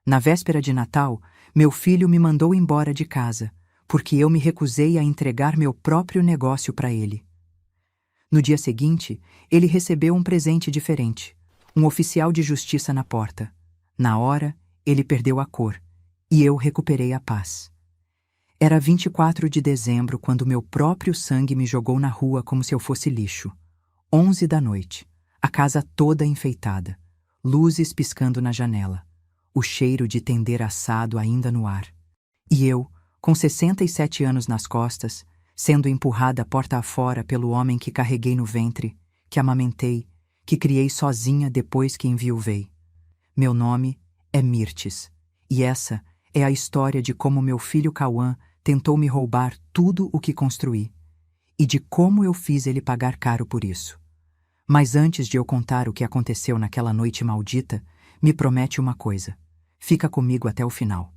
Na véspera de Natal, meu filho me mandou embora de casa, porque eu me recusei a entregar meu próprio negócio para ele. No dia seguinte, ele recebeu um presente diferente, um oficial de justiça na porta. Na hora, ele perdeu a cor, e eu recuperei a paz. Era 24 de dezembro quando meu próprio sangue me jogou na rua como se eu fosse lixo. 11 da noite, a casa toda enfeitada, luzes piscando na janela, o cheiro de tender assado ainda no ar. E eu, com 67 anos nas costas, sendo empurrada porta afora pelo homem que carreguei no ventre, que amamentei, que criei sozinha depois que enviuvei. Meu nome é Mirtes, e essa é a história de como meu filho Cauã tentou me roubar tudo o que construí, e de como eu fiz ele pagar caro por isso. Mas antes de eu contar o que aconteceu naquela noite maldita, me promete uma coisa: fica comigo até o final.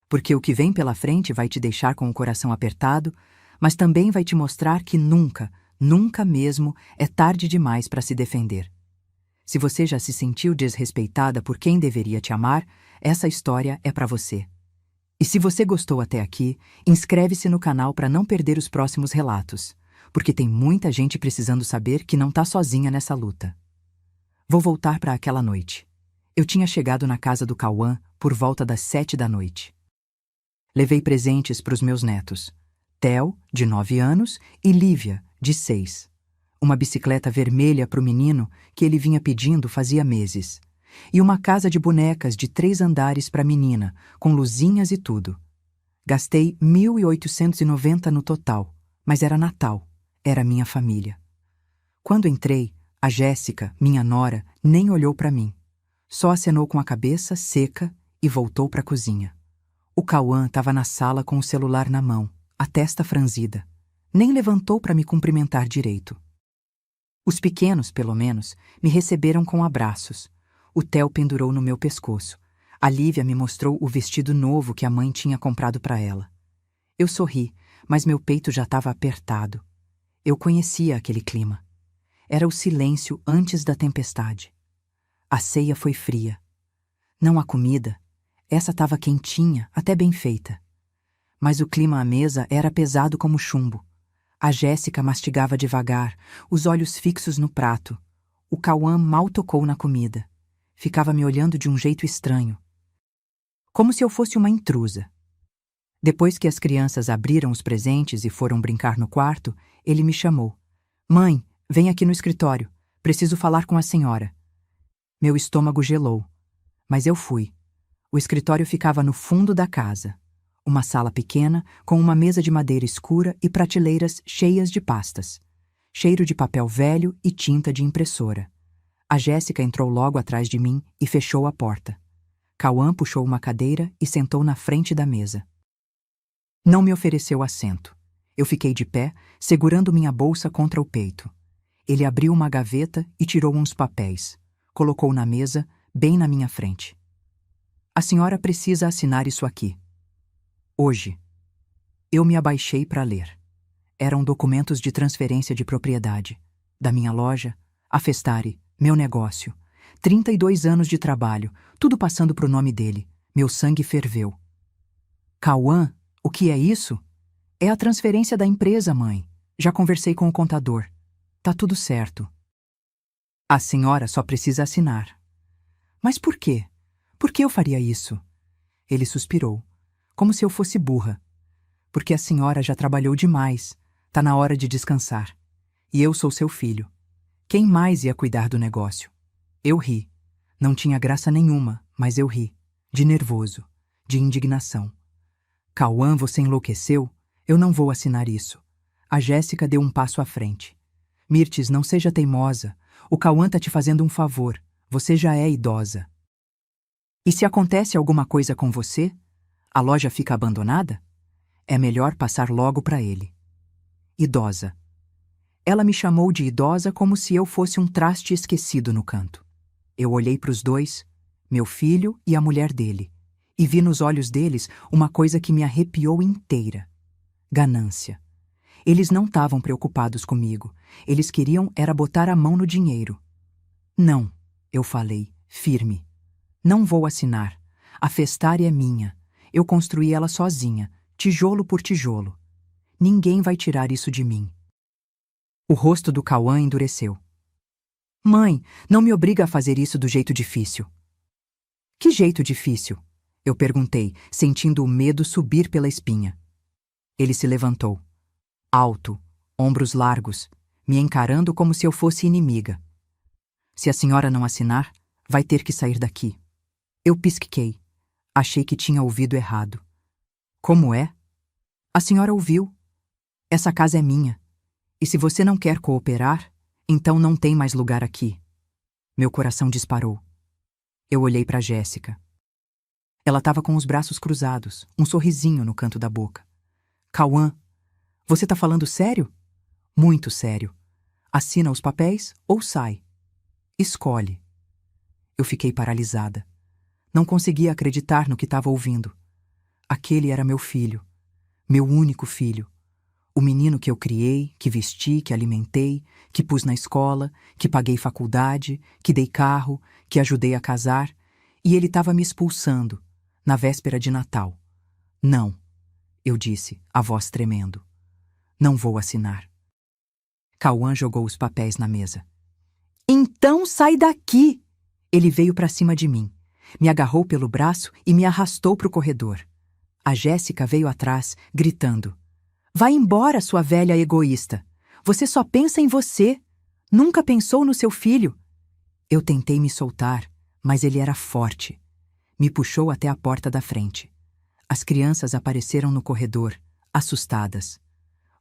Porque o que vem pela frente vai te deixar com o coração apertado, mas também vai te mostrar que nunca, nunca mesmo é tarde demais para se defender. Se você já se sentiu desrespeitada por quem deveria te amar, essa história é para você. E se você gostou até aqui, inscreve-se no canal para não perder os próximos relatos, porque tem muita gente precisando saber que não tá sozinha nessa luta. Vou voltar para aquela noite. Eu tinha chegado na casa do Cauã por volta das 7 da noite. Levei presentes para os meus netos, Theo, de 9 anos, e Lívia, de 6. Uma bicicleta vermelha para o menino que ele vinha pedindo fazia meses. E uma casa de bonecas de 3 andares para a menina, com luzinhas e tudo. Gastei 1.890 no total, mas era Natal, era minha família. Quando entrei, a Jéssica, minha nora, nem olhou para mim. Só acenou com a cabeça seca e voltou para a cozinha. O Cauã estava na sala com o celular na mão, a testa franzida. Nem levantou para me cumprimentar direito. Os pequenos, pelo menos, me receberam com abraços. O Theo pendurou no meu pescoço. A Lívia me mostrou o vestido novo que a mãe tinha comprado para ela. Eu sorri, mas meu peito já estava apertado. Eu conhecia aquele clima. Era o silêncio antes da tempestade. A ceia foi fria. Não a comida. Essa estava quentinha, até bem feita. Mas o clima à mesa era pesado como chumbo. A Jéssica mastigava devagar, os olhos fixos no prato. O Cauã mal tocou na comida. Ficava me olhando de um jeito estranho. Como se eu fosse uma intrusa. Depois que as crianças abriram os presentes e foram brincar no quarto, ele me chamou. Mãe, vem aqui no escritório. Preciso falar com a senhora. Meu estômago gelou. Mas eu fui. O escritório ficava no fundo da casa. Uma sala pequena, com uma mesa de madeira escura e prateleiras cheias de pastas. Cheiro de papel velho e tinta de impressora. A Jéssica entrou logo atrás de mim e fechou a porta. Cauã puxou uma cadeira e sentou na frente da mesa. Não me ofereceu assento. Eu fiquei de pé, segurando minha bolsa contra o peito. Ele abriu uma gaveta e tirou uns papéis. Colocou na mesa, bem na minha frente. A senhora precisa assinar isso aqui. Hoje. Eu me abaixei para ler. Eram documentos de transferência de propriedade. Da minha loja, a Festari, meu negócio. 32 anos de trabalho, tudo passando pro nome dele. Meu sangue ferveu. Cauã, o que é isso? É a transferência da empresa, mãe. Já conversei com o contador. Tá tudo certo. A senhora só precisa assinar. Mas por quê? Por que eu faria isso? Ele suspirou, como se eu fosse burra. Porque a senhora já trabalhou demais. Tá na hora de descansar. E eu sou seu filho. Quem mais ia cuidar do negócio? Eu ri. Não tinha graça nenhuma, mas eu ri. De nervoso. De indignação. Cauã, você enlouqueceu? Eu não vou assinar isso. A Jéssica deu um passo à frente. Mirtes, não seja teimosa. O Cauã tá te fazendo um favor. Você já é idosa. E se acontece alguma coisa com você? A loja fica abandonada? É melhor passar logo para ele. Idosa. Ela me chamou de idosa como se eu fosse um traste esquecido no canto. Eu olhei para os dois, meu filho e a mulher dele, e vi nos olhos deles uma coisa que me arrepiou inteira. Ganância. Eles não estavam preocupados comigo. Eles queriam era botar a mão no dinheiro. Não, eu falei, firme. Não vou assinar. A Festari é minha. Eu construí ela sozinha, tijolo por tijolo. Ninguém vai tirar isso de mim. O rosto do Cauã endureceu. Mãe, não me obriga a fazer isso do jeito difícil. Que jeito difícil? Eu perguntei, sentindo o medo subir pela espinha. Ele se levantou. Alto, ombros largos, me encarando como se eu fosse inimiga. Se a senhora não assinar, vai ter que sair daqui. Eu pisquei. Achei que tinha ouvido errado. Como é? A senhora ouviu. Essa casa é minha. E se você não quer cooperar, então não tem mais lugar aqui. Meu coração disparou. Eu olhei para Jéssica. Ela estava com os braços cruzados, um sorrisinho no canto da boca. Cauã, você tá falando sério? Muito sério. Assina os papéis ou sai. Escolhe. Eu fiquei paralisada. Não conseguia acreditar no que estava ouvindo. Aquele era meu filho. Meu único filho. O menino que eu criei, que vesti, que alimentei, que pus na escola, que paguei faculdade, que dei carro, que ajudei a casar, e ele estava me expulsando, na véspera de Natal. Não, eu disse, a voz tremendo. Não vou assinar. Cauã jogou os papéis na mesa. Então sai daqui! Ele veio para cima de mim, me agarrou pelo braço e me arrastou para o corredor. A Jéssica veio atrás, gritando. Vai embora, sua velha egoísta. Você só pensa em você. Nunca pensou no seu filho. Eu tentei me soltar, mas ele era forte. Me puxou até a porta da frente. As crianças apareceram no corredor, assustadas.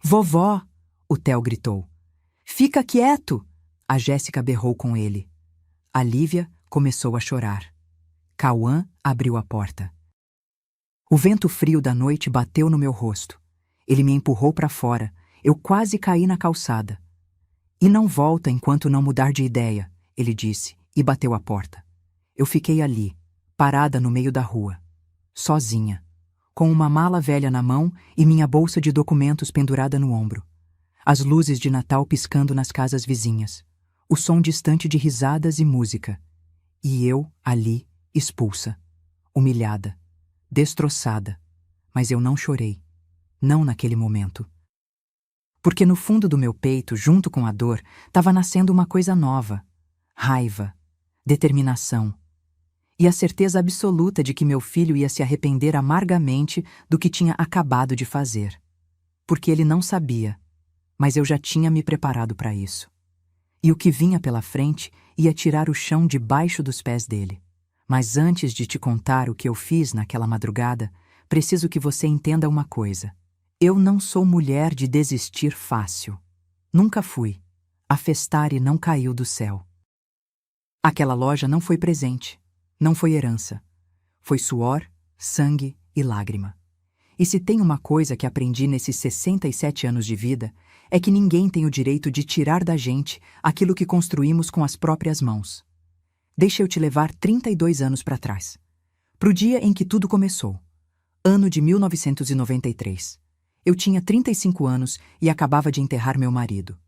Vovó! O Theo gritou. Fica quieto! A Jéssica berrou com ele. A Lívia começou a chorar. Cauã abriu a porta. O vento frio da noite bateu no meu rosto. Ele me empurrou para fora. Eu quase caí na calçada. E não volta enquanto não mudar de ideia, ele disse, e bateu a porta. Eu fiquei ali, parada no meio da rua, sozinha, com uma mala velha na mão e minha bolsa de documentos pendurada no ombro. As luzes de Natal piscando nas casas vizinhas. O som distante de risadas e música. E eu, ali, expulsa, humilhada, destroçada. Mas eu não chorei. Não naquele momento. Porque no fundo do meu peito, junto com a dor, estava nascendo uma coisa nova. Raiva, determinação. E a certeza absoluta de que meu filho ia se arrepender amargamente do que tinha acabado de fazer. Porque ele não sabia, mas eu já tinha me preparado para isso. E o que vinha pela frente ia tirar o chão debaixo dos pés dele. Mas antes de te contar o que eu fiz naquela madrugada, preciso que você entenda uma coisa. Eu não sou mulher de desistir fácil. Nunca fui. A Festari não caiu do céu. Aquela loja não foi presente, não foi herança. Foi suor, sangue e lágrima. E se tem uma coisa que aprendi nesses 67 anos de vida, é que ninguém tem o direito de tirar da gente aquilo que construímos com as próprias mãos. Deixa eu te levar 32 anos para trás. Pro dia em que tudo começou. Ano de 1993. Eu tinha 35 anos e acabava de enterrar meu marido.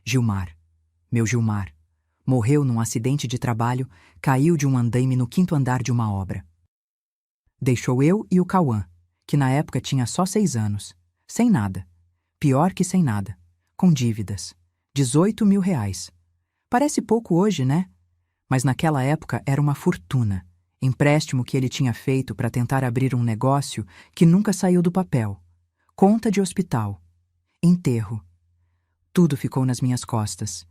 Gilmar. Meu Gilmar. Morreu num acidente de trabalho, caiu de um andaime no 5º andar de uma obra. Deixou eu e o Cauã, que na época tinha só 6 anos, sem nada. Pior que sem nada. Com dívidas. 18 mil reais. Parece pouco hoje, né? Mas naquela época era uma fortuna. Empréstimo que ele tinha feito para tentar abrir um negócio que nunca saiu do papel. Conta de hospital. Enterro. Tudo ficou nas minhas costas.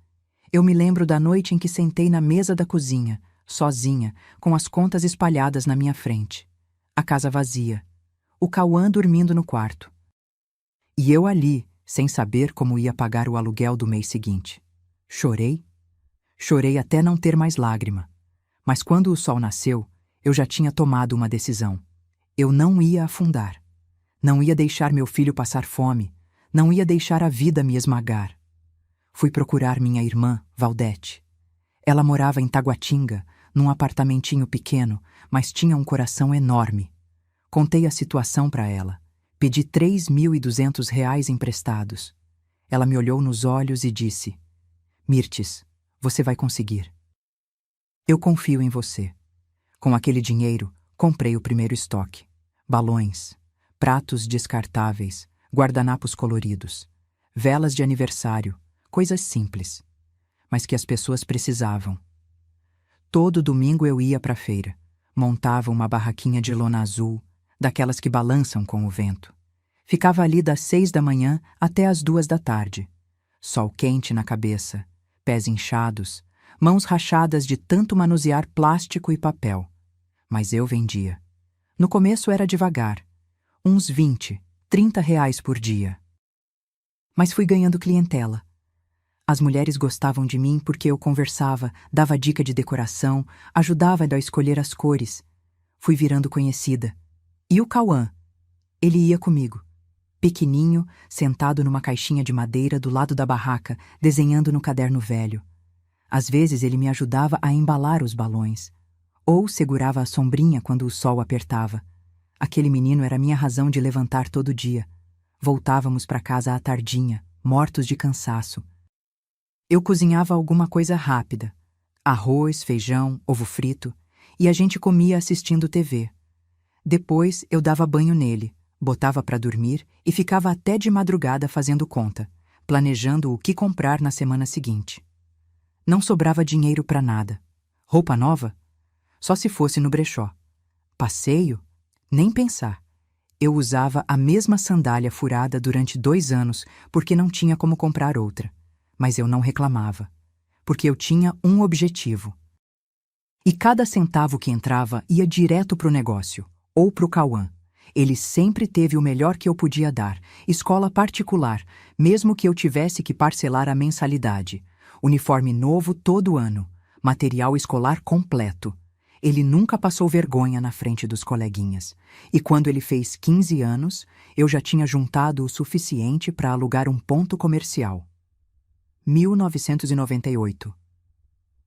Eu me lembro da noite em que sentei na mesa da cozinha, sozinha, com as contas espalhadas na minha frente. A casa vazia. O Cauã dormindo no quarto. E eu ali, sem saber como ia pagar o aluguel do mês seguinte. Chorei. Chorei até não ter mais lágrima. Mas quando o sol nasceu, eu já tinha tomado uma decisão. Eu não ia afundar. Não ia deixar meu filho passar fome. Não ia deixar a vida me esmagar. Fui procurar minha irmã, Valdete. Ela morava em Taguatinga, num apartamentinho pequeno, mas tinha um coração enorme. Contei a situação para ela. Pedi 3.200 reais emprestados. Ela me olhou nos olhos e disse: Mirtes, você vai conseguir. Eu confio em você. Com aquele dinheiro, Comprei o primeiro estoque. Balões, pratos descartáveis, guardanapos coloridos, velas de aniversário, coisas simples, mas que as pessoas precisavam. Todo domingo eu ia para a feira, montava uma barraquinha de lona azul, daquelas que balançam com o vento. Ficava ali das 6 da manhã até as 2 da tarde. Sol quente na cabeça, pés inchados, mãos rachadas de tanto manusear plástico e papel. Mas eu vendia. No começo era devagar, uns 20, 30 reais por dia. Mas fui ganhando clientela. As mulheres gostavam de mim porque eu conversava, dava dica de decoração, ajudava a escolher as cores. Fui virando conhecida. E o Cauã? Ele ia comigo. Pequeninho, sentado numa caixinha de madeira do lado da barraca, desenhando no caderno velho. Às vezes ele me ajudava a embalar os balões. Ou segurava a sombrinha quando o sol apertava. Aquele menino era minha razão de levantar todo dia. Voltávamos para casa à tardinha, mortos de cansaço. Eu cozinhava alguma coisa rápida. Arroz, feijão, ovo frito. E a gente comia assistindo TV. Depois eu dava banho nele, botava para dormir e ficava até de madrugada fazendo conta, planejando o que comprar na semana seguinte. Não sobrava dinheiro para nada. Roupa nova? Só se fosse no brechó. Passeio? Nem pensar. Eu usava a mesma sandália furada durante 2 anos porque não tinha como comprar outra. Mas eu não reclamava, porque eu tinha um objetivo. E cada centavo que entrava ia direto pro negócio, ou pro Cauã. Ele sempre teve o melhor que eu podia dar, escola particular, mesmo que eu tivesse que parcelar a mensalidade. Uniforme novo todo ano, material escolar completo. Ele nunca passou vergonha na frente dos coleguinhas. E quando ele fez 15 anos, eu já tinha juntado o suficiente para alugar um ponto comercial. 1998.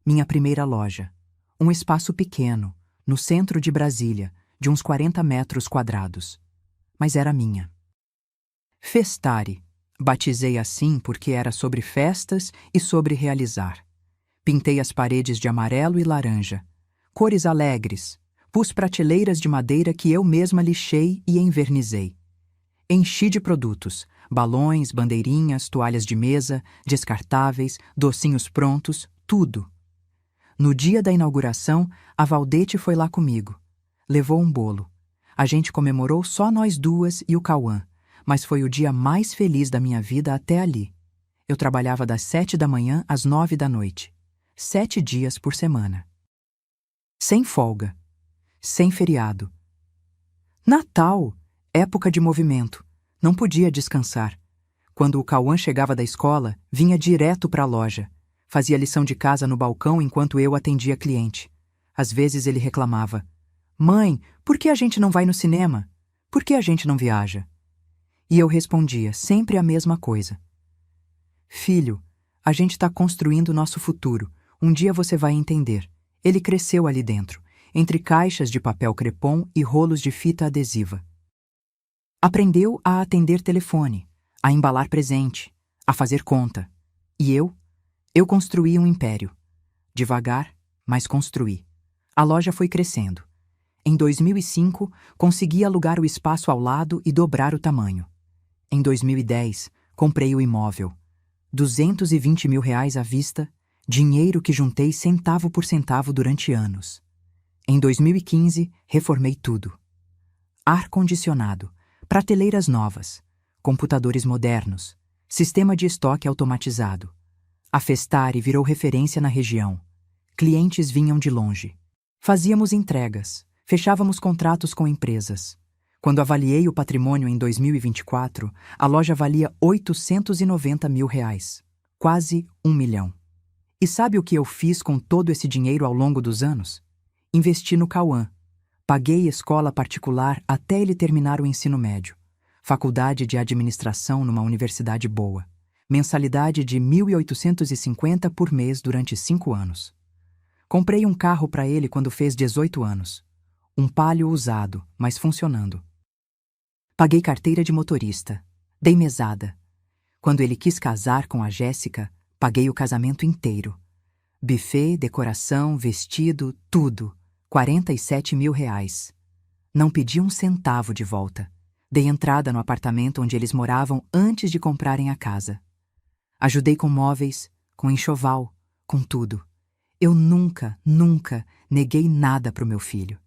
Minha primeira loja. Um espaço pequeno, no centro de Brasília, de uns 40 metros quadrados. Mas era minha. Festari. Batizei assim porque era sobre festas e sobre realizar. Pintei as paredes de amarelo e laranja. Cores alegres. Pus prateleiras de madeira que eu mesma lixei e envernizei. Enchi de produtos. Balões, bandeirinhas, toalhas de mesa, descartáveis, docinhos prontos, tudo. No dia da inauguração, a Valdete foi lá comigo. Levou um bolo. A gente comemorou só nós duas e o Cauã, mas foi o dia mais feliz da minha vida até ali. Eu trabalhava das 7 da manhã às 9 da noite. 7 dias por semana. Sem folga. Sem feriado. Natal! Época de movimento. Não podia descansar. Quando o Cauã chegava da escola, vinha direto para a loja. Fazia lição de casa no balcão enquanto eu atendia cliente. Às vezes ele reclamava. Mãe, por que a gente não vai no cinema? Por que a gente não viaja? E eu respondia sempre a mesma coisa. Filho, a gente está construindo nosso futuro. Um dia você vai entender. Ele cresceu ali dentro, entre caixas de papel crepom e rolos de fita adesiva. Aprendeu a atender telefone, a embalar presente, a fazer conta. E eu construí um império. Devagar, mas construí. A loja foi crescendo. Em 2005, consegui alugar o espaço ao lado e dobrar o tamanho. Em 2010, comprei o imóvel. 220 mil reais à vista, dinheiro que juntei centavo por centavo durante anos. Em 2015, reformei tudo. Ar-condicionado, prateleiras novas, computadores modernos, sistema de estoque automatizado. A Festari virou referência na região. Clientes vinham de longe. Fazíamos entregas, fechávamos contratos com empresas. Quando avaliei o patrimônio em 2024, a loja valia 890 mil reais, quase 1 milhão. E sabe o que eu fiz com todo esse dinheiro ao longo dos anos? Investi no Cauã. Paguei escola particular até ele terminar o ensino médio. Faculdade de administração numa universidade boa. Mensalidade de 1.850 por mês durante 5 anos. Comprei um carro para ele quando fez 18 anos. Um Palio usado, mas funcionando. Paguei carteira de motorista. Dei mesada. Quando ele quis casar com a Jéssica, paguei o casamento inteiro. Buffet, decoração, vestido, tudo. 47 mil reais. Não pedi um centavo de volta. Dei entrada no apartamento onde eles moravam antes de comprarem a casa. Ajudei com móveis, com enxoval, com tudo. Eu nunca neguei nada para o meu filho.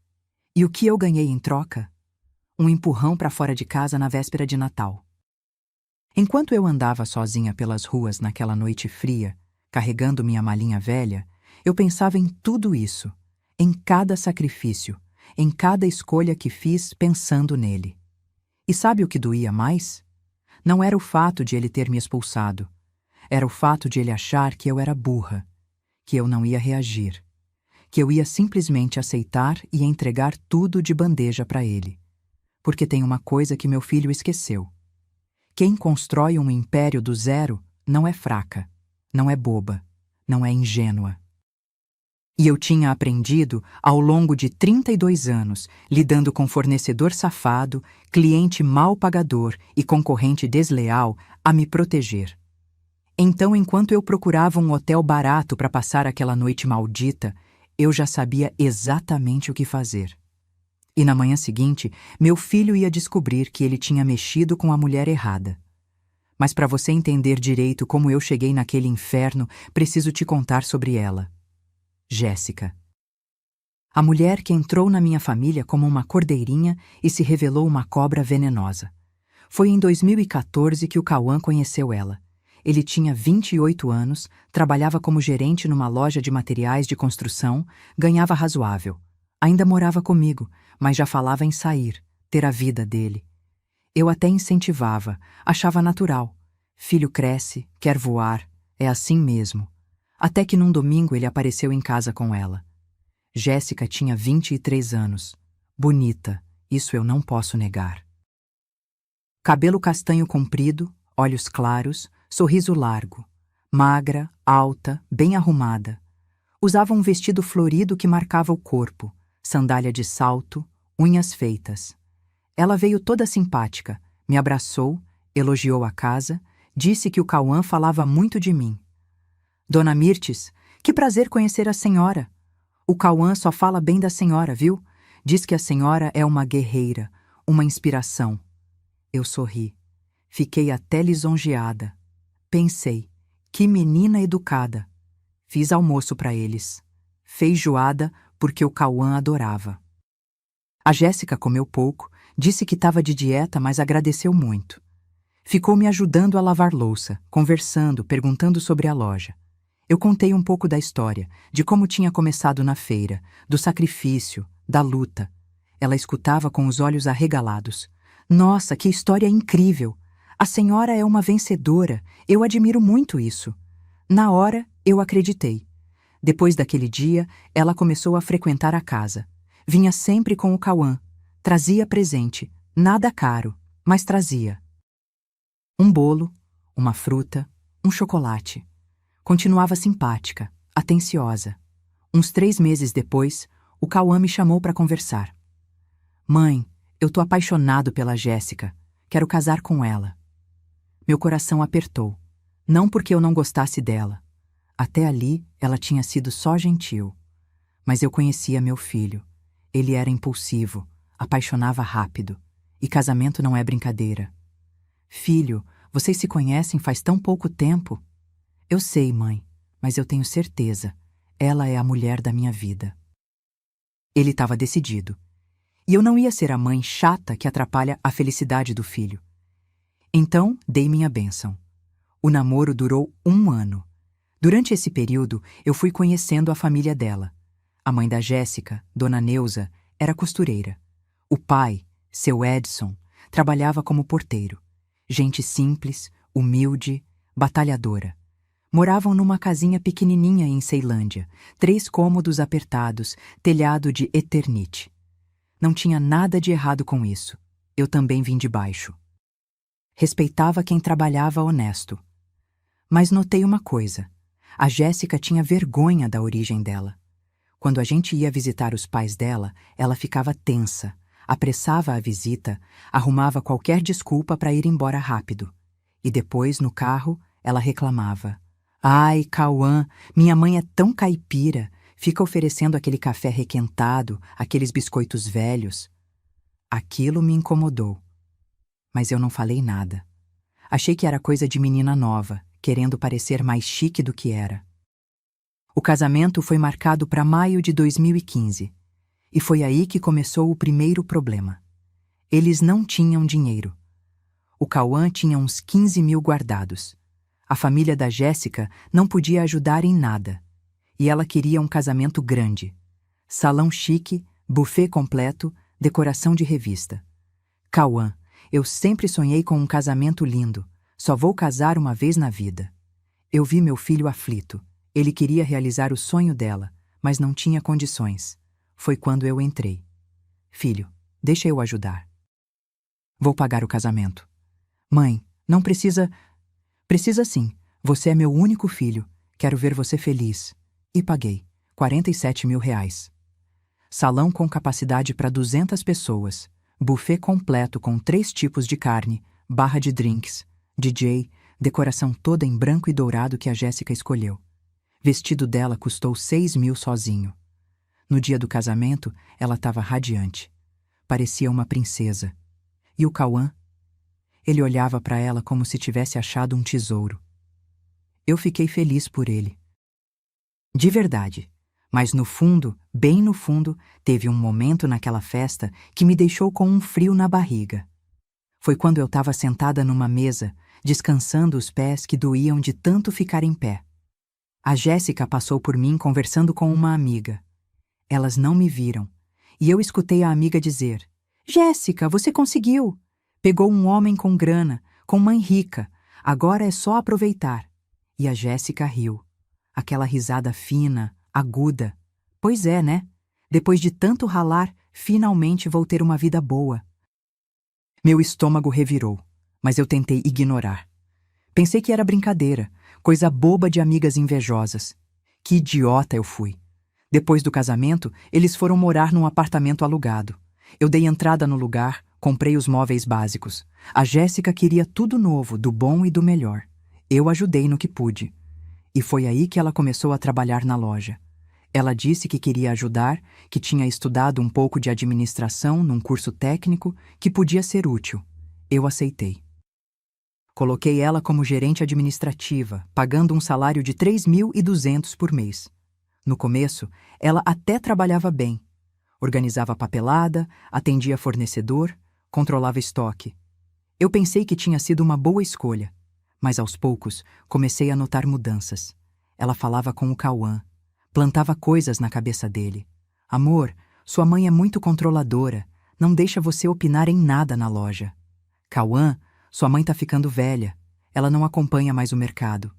E o que eu ganhei em troca? Um empurrão para fora de casa na véspera de Natal. Enquanto eu andava sozinha pelas ruas naquela noite fria, carregando minha malinha velha, eu pensava em tudo isso, em cada sacrifício, em cada escolha que fiz pensando nele. E sabe o que doía mais? Não era o fato de ele ter me expulsado. Era o fato de ele achar que eu era burra, que eu não ia reagir, que eu ia simplesmente aceitar e entregar tudo de bandeja para ele. Porque tem uma coisa que meu filho esqueceu. Quem constrói um império do zero não é fraca, não é boba, não é ingênua. E eu tinha aprendido, ao longo de 32 anos, lidando com fornecedor safado, cliente mal pagador e concorrente desleal, a me proteger. Então, enquanto eu procurava um hotel barato para passar aquela noite maldita, eu já sabia exatamente o que fazer. E na manhã seguinte, meu filho ia descobrir que ele tinha mexido com a mulher errada. Mas para você entender direito como eu cheguei naquele inferno, preciso te contar sobre ela. Jéssica. A mulher que entrou na minha família como uma cordeirinha e se revelou uma cobra venenosa. Foi em 2014 que o Cauã conheceu ela. Ele tinha 28 anos, trabalhava como gerente numa loja de materiais de construção, ganhava razoável. Ainda morava comigo, mas já falava em sair, ter a vida dele. Eu até incentivava, achava natural. Filho cresce, quer voar, é assim mesmo. Até que num domingo ele apareceu em casa com ela. Jéssica tinha 23 anos. Bonita, isso eu não posso negar. Cabelo castanho comprido, olhos claros, sorriso largo. Magra, alta, bem arrumada. Usava um vestido florido que marcava o corpo, sandália de salto, unhas feitas. Ela veio toda simpática, me abraçou, elogiou a casa, disse que o Cauã falava muito de mim. Dona Mirtes, que prazer conhecer a senhora. O Cauã só fala bem da senhora, viu? Diz que a senhora é uma guerreira, uma inspiração. Eu sorri. Fiquei até lisonjeada. Pensei, que menina educada. Fiz almoço para eles. Feijoada, porque o Cauã adorava. A Jéssica comeu pouco, disse que estava de dieta, mas agradeceu muito. Ficou me ajudando a lavar louça, conversando, perguntando sobre a loja. Eu contei um pouco da história, de como tinha começado na feira, do sacrifício, da luta. Ela escutava com os olhos arregalados. Nossa, que história incrível! A senhora é uma vencedora, eu admiro muito isso. Na hora, eu acreditei. Depois daquele dia, ela começou a frequentar a casa. Vinha sempre com o Cauã. Trazia presente, nada caro, mas trazia. Um bolo, uma fruta, um chocolate. Continuava simpática, atenciosa. Uns 3 meses depois, o Cauã me chamou para conversar. Mãe, eu tô apaixonado pela Jéssica. Quero casar com ela. Meu coração apertou. Não porque eu não gostasse dela. Até ali, ela tinha sido só gentil. Mas eu conhecia meu filho. Ele era impulsivo, apaixonava rápido. E casamento não é brincadeira. Filho, vocês se conhecem faz tão pouco tempo. Eu sei, mãe, mas eu tenho certeza. Ela é a mulher da minha vida. Ele estava decidido. E eu não ia ser a mãe chata que atrapalha a felicidade do filho. Então, dei minha bênção. O namoro durou 1 ano. Durante esse período, eu fui conhecendo a família dela. A mãe da Jéssica, Dona Neuza, era costureira. O pai, seu Edson, trabalhava como porteiro. Gente simples, humilde, batalhadora. Moravam numa casinha pequenininha em Ceilândia, 3 cômodos apertados, telhado de Eternite. Não tinha nada de errado com isso. Eu também vim de baixo. Respeitava quem trabalhava honesto. Mas notei uma coisa. A Jéssica tinha vergonha da origem dela. Quando a gente ia visitar os pais dela, ela ficava tensa, apressava a visita, arrumava qualquer desculpa para ir embora rápido. E depois, no carro, ela reclamava. Ai, Cauã, minha mãe é tão caipira, fica oferecendo aquele café requentado, aqueles biscoitos velhos. Aquilo me incomodou. Mas eu não falei nada. Achei que era coisa de menina nova, querendo parecer mais chique do que era. O casamento foi marcado para maio de 2015. E foi aí que começou o primeiro problema. Eles não tinham dinheiro. O Cauã tinha uns 15 mil guardados. A família da Jéssica não podia ajudar em nada. E ela queria um casamento grande. Salão chique, buffet completo, decoração de revista. Cauã, eu sempre sonhei com um casamento lindo. Só vou casar uma vez na vida. Eu vi meu filho aflito. Ele queria realizar o sonho dela, mas não tinha condições. Foi quando eu entrei. Filho, deixa eu ajudar. Vou pagar o casamento. Mãe, não precisa... Precisa sim. Você é meu único filho. Quero ver você feliz. E paguei. R$ 47 mil. Salão com capacidade para 200 pessoas. Buffet completo com 3 tipos de carne, barra de drinks, DJ, decoração toda em branco e dourado que a Jéssica escolheu. Vestido dela custou 6 mil sozinho. No dia do casamento, ela estava radiante. Parecia uma princesa. E o Cauã? Ele olhava para ela como se tivesse achado um tesouro. Eu fiquei feliz por ele. De verdade. Mas no fundo, bem no fundo, teve um momento naquela festa que me deixou com um frio na barriga. Foi quando eu estava sentada numa mesa, descansando os pés que doíam de tanto ficar em pé. A Jéssica passou por mim conversando com uma amiga. Elas não me viram, e eu escutei a amiga dizer: Jéssica, você conseguiu! Pegou um homem com grana, com mãe rica, agora é só aproveitar. E a Jéssica riu. Aquela risada fina, aguda. Pois é, né? Depois de tanto ralar, finalmente vou ter uma vida boa. Meu estômago revirou, mas eu tentei ignorar. Pensei que era brincadeira, coisa boba de amigas invejosas. Que idiota eu fui. Depois do casamento, eles foram morar num apartamento alugado. Eu dei entrada no lugar, comprei os móveis básicos. A Jéssica queria tudo novo, do bom e do melhor. Eu ajudei no que pude. E foi aí que ela começou a trabalhar na loja. Ela disse que queria ajudar, que tinha estudado um pouco de administração num curso técnico, que podia ser útil. Eu aceitei. Coloquei ela como gerente administrativa, pagando um salário de 3.200 por mês. No começo, ela até trabalhava bem. Organizava papelada, atendia fornecedor, controlava estoque. Eu pensei que tinha sido uma boa escolha, mas aos poucos comecei a notar mudanças. Ela falava com o Cauã, plantava coisas na cabeça dele. Amor, sua mãe é muito controladora, não deixa você opinar em nada na loja. Cauã, sua mãe tá ficando velha, ela não acompanha mais o mercado.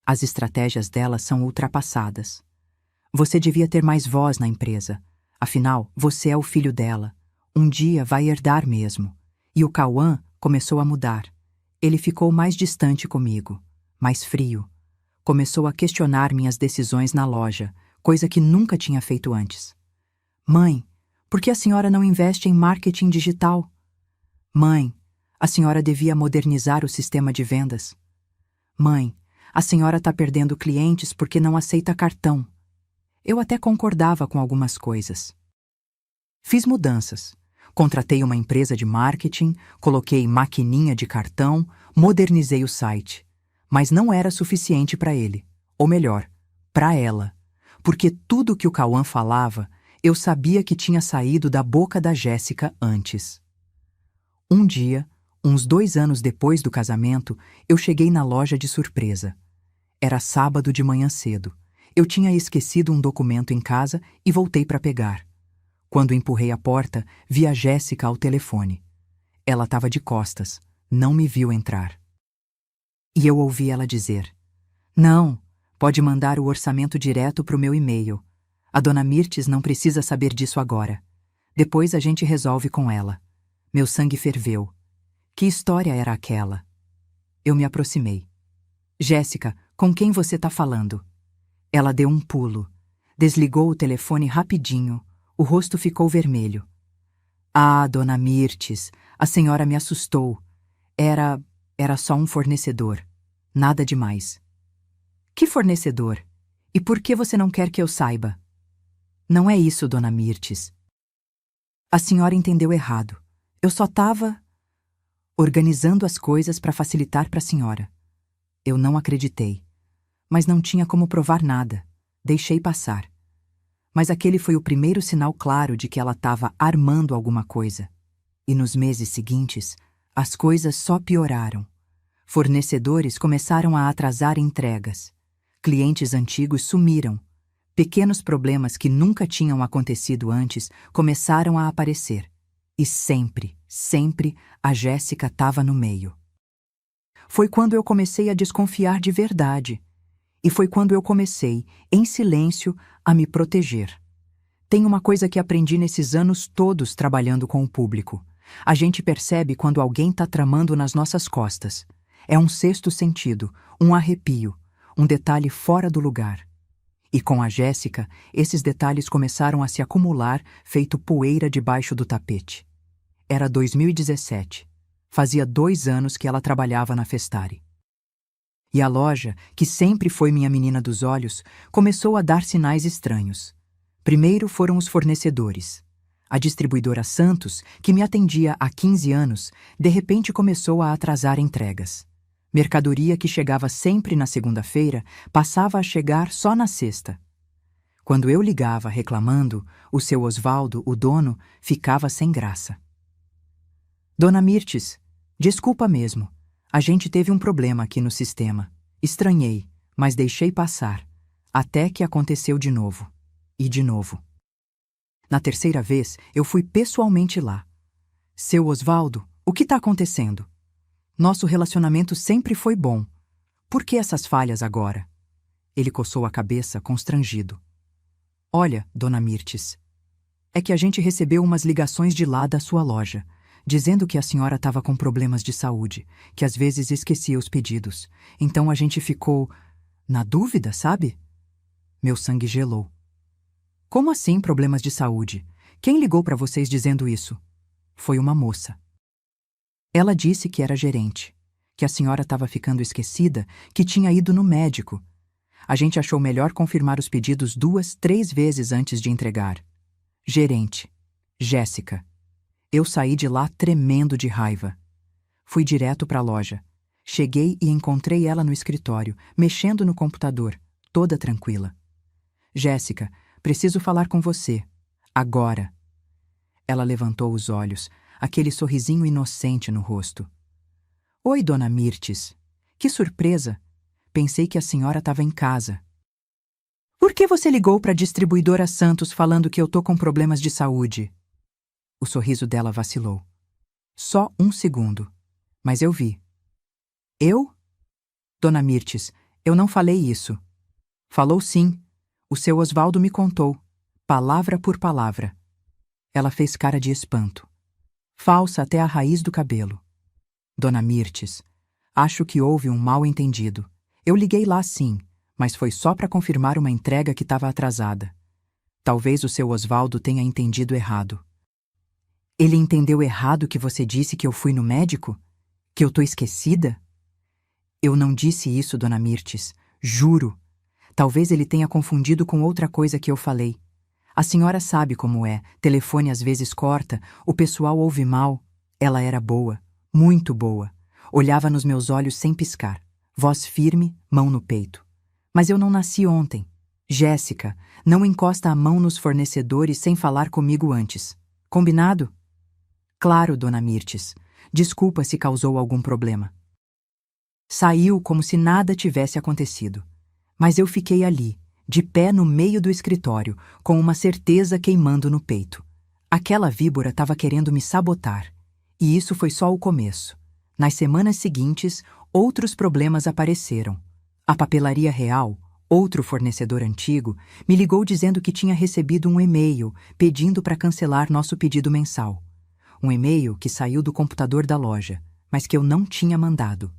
As estratégias dela são ultrapassadas. Você devia ter mais voz na empresa. Afinal, você é o filho dela. Um dia vai herdar mesmo. E o Cauã começou a mudar. Ele ficou mais distante comigo, mais frio. Começou a questionar minhas decisões na loja, coisa que nunca tinha feito antes. Mãe, por que a senhora não investe em marketing digital? Mãe, a senhora devia modernizar o sistema de vendas. Mãe, a senhora está perdendo clientes porque não aceita cartão. Eu até concordava com algumas coisas. Fiz mudanças. Contratei uma empresa de marketing, coloquei maquininha de cartão, modernizei o site. Mas não era suficiente para ele. Ou melhor, para ela. Porque tudo que o Cauã falava, eu sabia que tinha saído da boca da Jéssica antes. Um dia, uns 2 anos depois do casamento, eu cheguei na loja de surpresa. Era sábado de manhã cedo. Eu tinha esquecido um documento em casa e voltei para pegar. Quando empurrei a porta, vi a Jéssica ao telefone. Ela estava de costas, não me viu entrar. E eu ouvi ela dizer: Não, pode mandar o orçamento direto para o meu e-mail. A dona Mirtes não precisa saber disso agora. Depois a gente resolve com ela. Meu sangue ferveu. Que história era aquela? Eu me aproximei. Jéssica, com quem você está falando? Ela deu um pulo. Desligou o telefone rapidinho. O rosto ficou vermelho. Ah, dona Mirtes, a senhora me assustou. Era só um fornecedor. Nada demais. Que fornecedor? E por que você não quer que eu saiba? Não é isso, dona Mirtes. A senhora entendeu errado. Eu só estava organizando as coisas para facilitar para a senhora. Eu não acreditei. Mas não tinha como provar nada. Deixei passar. Mas aquele foi o primeiro sinal claro de que ela estava armando alguma coisa. E nos meses seguintes, as coisas só pioraram. Fornecedores começaram a atrasar entregas. Clientes antigos sumiram. Pequenos problemas que nunca tinham acontecido antes começaram a aparecer. E sempre, sempre, a Jéssica estava no meio. Foi quando eu comecei a desconfiar de verdade. E foi quando eu comecei, em silêncio, a me proteger. Tem uma coisa que aprendi nesses anos todos trabalhando com o público. A gente percebe quando alguém está tramando nas nossas costas. É um sexto sentido, um arrepio, um detalhe fora do lugar. E com a Jéssica, esses detalhes começaram a se acumular, feito poeira debaixo do tapete. Era 2017. Fazia 2 anos que ela trabalhava na Festari. E a loja, que sempre foi minha menina dos olhos, começou a dar sinais estranhos. Primeiro foram os fornecedores. A distribuidora Santos, que me atendia há 15 anos, de repente começou a atrasar entregas. Mercadoria que chegava sempre na segunda-feira passava a chegar só na sexta. Quando eu ligava reclamando, o seu Osvaldo, o dono, ficava sem graça. Dona Mirtes, desculpa mesmo. A gente teve um problema aqui no sistema. Estranhei, mas deixei passar. Até que aconteceu de novo. E de novo. Na terceira vez, eu fui pessoalmente lá. Seu Osvaldo, o que está acontecendo? Nosso relacionamento sempre foi bom. Por que essas falhas agora? Ele coçou a cabeça, constrangido. Olha, Dona Mirtes, é que a gente recebeu umas ligações de lá da sua loja, dizendo que a senhora estava com problemas de saúde, que às vezes esquecia os pedidos. Então a gente ficou na dúvida, sabe? Meu sangue gelou. Como assim problemas de saúde? Quem ligou para vocês dizendo isso? Foi uma moça. Ela disse que era gerente, que a senhora estava ficando esquecida, que tinha ido no médico. A gente achou melhor confirmar os pedidos 2, 3 vezes antes de entregar. Gerente. Jéssica. Eu saí de lá tremendo de raiva. Fui direto para a loja. Cheguei e encontrei ela no escritório, mexendo no computador, toda tranquila. Jéssica, preciso falar com você. Agora. Ela levantou os olhos, aquele sorrisinho inocente no rosto. Oi, Dona Mirtes. Que surpresa. Pensei que a senhora estava em casa. Por que você ligou para a distribuidora Santos falando que eu tô com problemas de saúde? O sorriso dela vacilou. Só 1 segundo. Mas eu vi. Eu? Dona Mirtes, eu não falei isso. Falou sim. O seu Osvaldo me contou. Palavra por palavra. Ela fez cara de espanto. Falsa até a raiz do cabelo. Dona Mirtes, acho que houve um mal-entendido. Eu liguei lá sim, mas foi só para confirmar uma entrega que estava atrasada. Talvez o seu Osvaldo tenha entendido errado. Ele entendeu errado que você disse que eu fui no médico? Que eu tô esquecida? Eu não disse isso, Dona Mirtes. Juro. Talvez ele tenha confundido com outra coisa que eu falei. A senhora sabe como é. Telefone às vezes corta, o pessoal ouve mal. Ela era boa, muito boa. Olhava nos meus olhos sem piscar. Voz firme, mão no peito. Mas eu não nasci ontem. Jéssica, não encosta a mão nos fornecedores sem falar comigo antes. Combinado? Claro, Dona Mirtes. Desculpa se causou algum problema. Saiu como se nada tivesse acontecido. Mas eu fiquei ali, de pé no meio do escritório, com uma certeza queimando no peito. Aquela víbora estava querendo me sabotar. E isso foi só o começo. Nas semanas seguintes, outros problemas apareceram. A Papelaria Real, outro fornecedor antigo, me ligou dizendo que tinha recebido um e-mail pedindo para cancelar nosso pedido mensal. Um e-mail que saiu do computador da loja, mas que eu não tinha mandado.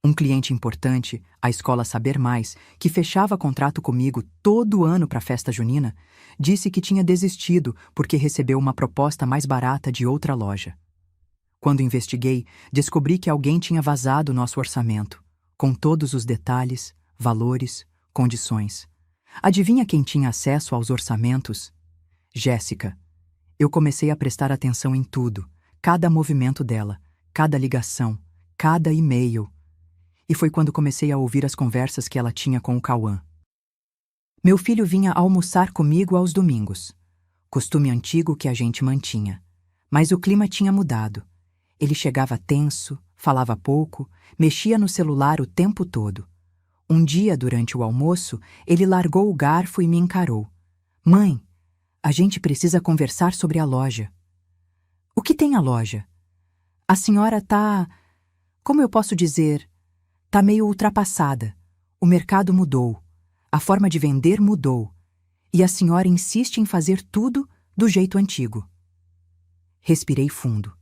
Um cliente importante, a Escola Saber Mais, que fechava contrato comigo todo ano para a festa junina, disse que tinha desistido porque recebeu uma proposta mais barata de outra loja. Quando investiguei, descobri que alguém tinha vazado nosso orçamento, com todos os detalhes, valores, condições. Adivinha quem tinha acesso aos orçamentos? Jéssica. Eu comecei a prestar atenção em tudo, cada movimento dela, cada ligação, cada e-mail. E foi quando comecei a ouvir as conversas que ela tinha com o Cauã. Meu filho vinha almoçar comigo aos domingos. Costume antigo que a gente mantinha. Mas o clima tinha mudado. Ele chegava tenso, falava pouco, mexia no celular o tempo todo. Um dia, durante o almoço, ele largou o garfo e me encarou. Mãe, a gente precisa conversar sobre a loja. O que tem a loja? A senhora tá... Como eu posso dizer? Tá meio ultrapassada. O mercado mudou. A forma de vender mudou. E a senhora insiste em fazer tudo do jeito antigo. Respirei fundo.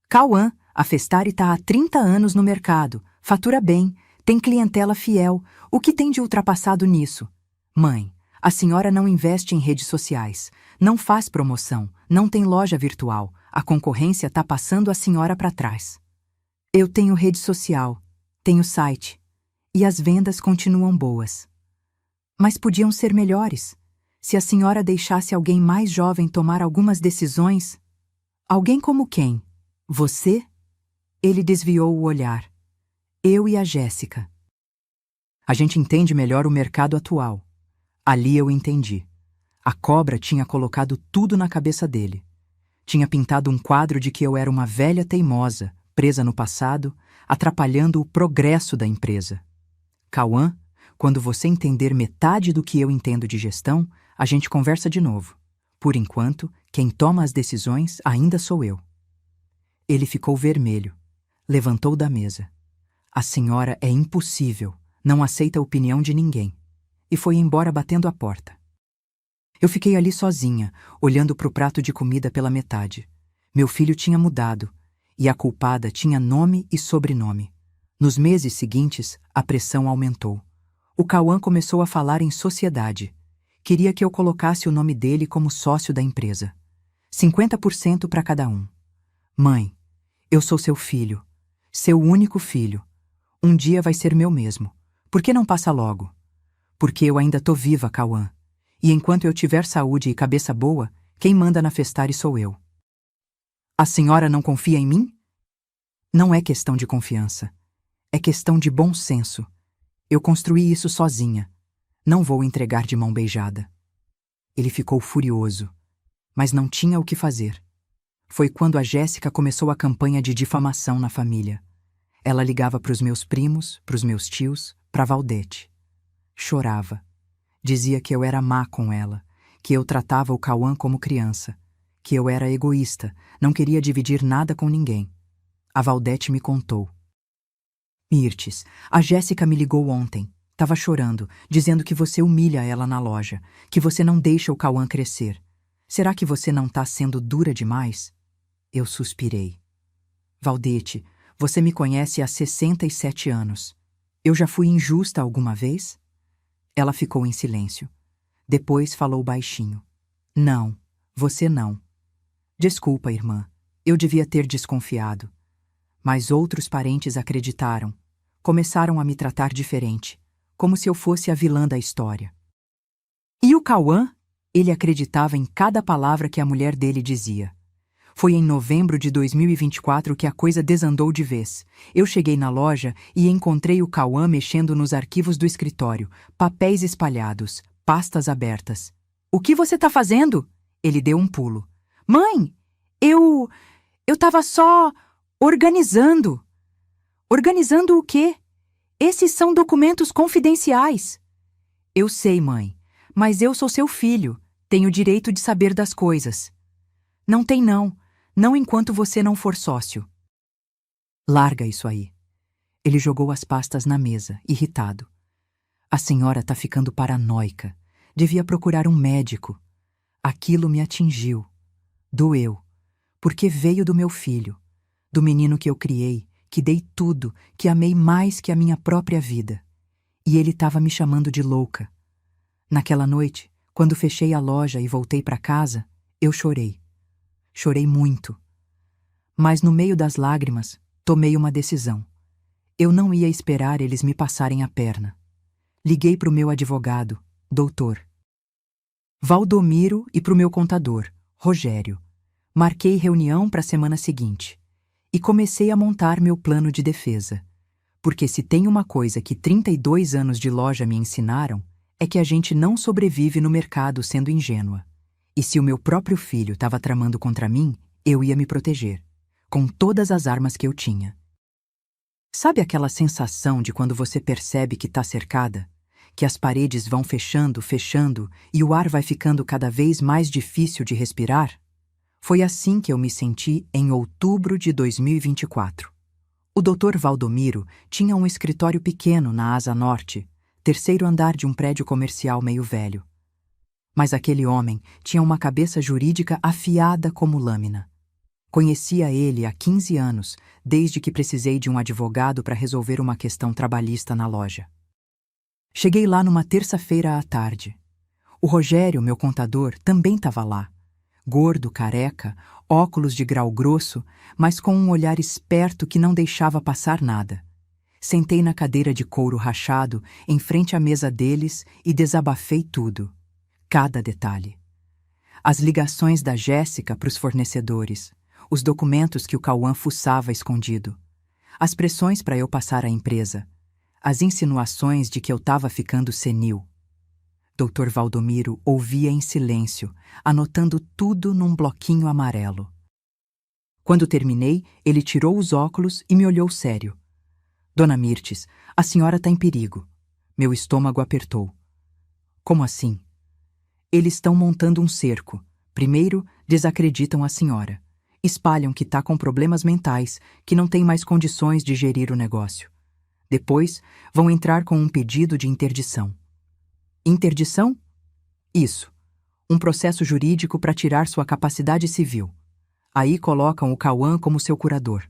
Cauã, a Festari tá há 30 anos no mercado. Fatura bem, tem clientela fiel. O que tem de ultrapassado nisso? Mãe, a senhora não investe em redes sociais, não faz promoção, não tem loja virtual. A concorrência tá passando a senhora para trás. Eu tenho rede social, tenho site, e as vendas continuam boas. Mas podiam ser melhores. Se a senhora deixasse alguém mais jovem tomar algumas decisões... Alguém como quem? Você? Ele desviou o olhar. Eu e a Jéssica. A gente entende melhor o mercado atual. Ali eu entendi. A cobra tinha colocado tudo na cabeça dele. Tinha pintado um quadro de que eu era uma velha teimosa, presa no passado, atrapalhando o progresso da empresa. Cauã, quando você entender metade do que eu entendo de gestão, a gente conversa de novo. Por enquanto, quem toma as decisões ainda sou eu. Ele ficou vermelho. Levantou da mesa. A senhora é impossível, não aceita a opinião de ninguém. E foi embora batendo a porta. Eu fiquei ali sozinha, olhando para o prato de comida pela metade. Meu filho tinha mudado, e a culpada tinha nome e sobrenome. Nos meses seguintes, a pressão aumentou. O Cauã começou a falar em sociedade. Queria que eu colocasse o nome dele como sócio da empresa. 50% para cada um. Mãe, eu sou seu filho, seu único filho. Um dia vai ser meu mesmo. Por que não passa logo? Porque eu ainda tô viva, Cauã. E enquanto eu tiver saúde e cabeça boa, quem manda na Festari sou eu. A senhora não confia em mim? Não é questão de confiança. É questão de bom senso. Eu construí isso sozinha. Não vou entregar de mão beijada. Ele ficou furioso, mas não tinha o que fazer. Foi quando a Jéssica começou a campanha de difamação na família. Ela ligava para os meus primos, para os meus tios, para Valdete. Chorava. Dizia que eu era má com ela, que eu tratava o Cauã como criança, que eu era egoísta, não queria dividir nada com ninguém. A Valdete me contou. Mirtes, a Jéssica me ligou ontem. Tava chorando, dizendo que você humilha ela na loja, que você não deixa o Cauã crescer. Será que você não tá sendo dura demais? Eu suspirei. Valdete, você me conhece há 67 anos. Eu já fui injusta alguma vez? Ela ficou em silêncio. Depois falou baixinho. Não, você não. Desculpa, irmã. Eu devia ter desconfiado. Mas outros parentes acreditaram. Começaram a me tratar diferente, como se eu fosse a vilã da história. E o Cauã? Ele acreditava em cada palavra que a mulher dele dizia. Foi em novembro de 2024 que a coisa desandou de vez. Eu cheguei na loja e encontrei o Cauã mexendo nos arquivos do escritório, papéis espalhados, pastas abertas. O que você tá fazendo? Ele deu um pulo. Mãe, eu tava só organizando. Organizando o quê? Esses são documentos confidenciais. Eu sei, mãe, mas eu sou seu filho. Tenho o direito de saber das coisas. Não tem não. Não enquanto você não for sócio. Larga isso aí. Ele jogou as pastas na mesa, irritado. A senhora tá ficando paranoica. Devia procurar um médico. Aquilo me atingiu. Doeu. Porque veio do meu filho. Do menino que eu criei, que dei tudo, que amei mais que a minha própria vida. E ele tava me chamando de louca. Naquela noite, quando fechei a loja e voltei para casa, eu chorei. Chorei muito. Mas no meio das lágrimas, tomei uma decisão. Eu não ia esperar eles me passarem a perna. Liguei para o meu advogado, doutor Valdomiro, e para o meu contador, Rogério. Marquei reunião para a semana seguinte e comecei a montar meu plano de defesa. Porque se tem uma coisa que 32 anos de loja me ensinaram, é que a gente não sobrevive no mercado sendo ingênua. E se o meu próprio filho estava tramando contra mim, eu ia me proteger, com todas as armas que eu tinha. Sabe aquela sensação de quando você percebe que está cercada? Que as paredes vão fechando, fechando e o ar vai ficando cada vez mais difícil de respirar? Foi assim que eu me senti em outubro de 2024. O Dr. Valdomiro tinha um escritório pequeno na Asa Norte, terceiro andar de um prédio comercial meio velho. Mas aquele homem tinha uma cabeça jurídica afiada como lâmina. Conhecia ele há 15 anos, desde que precisei de um advogado para resolver uma questão trabalhista na loja. Cheguei lá numa terça-feira à tarde. O Rogério, meu contador, também estava lá. Gordo, careca, óculos de grau grosso, mas com um olhar esperto que não deixava passar nada. Sentei na cadeira de couro rachado, em frente à mesa deles, e desabafei tudo. Cada detalhe. As ligações da Jéssica para os fornecedores, os documentos que o Cauã fuçava escondido, as pressões para eu passar a empresa, as insinuações de que eu estava ficando senil. Dr. Valdomiro ouvia em silêncio, anotando tudo num bloquinho amarelo. Quando terminei, ele tirou os óculos e me olhou sério. Dona Mirtes, a senhora está em perigo. Meu estômago apertou. Como assim? Eles estão montando um cerco. Primeiro, desacreditam a senhora. Espalham que está com problemas mentais, que não tem mais condições de gerir o negócio. Depois, vão entrar com um pedido de interdição. Interdição? Isso. Um processo jurídico para tirar sua capacidade civil. Aí colocam o Cauã como seu curador.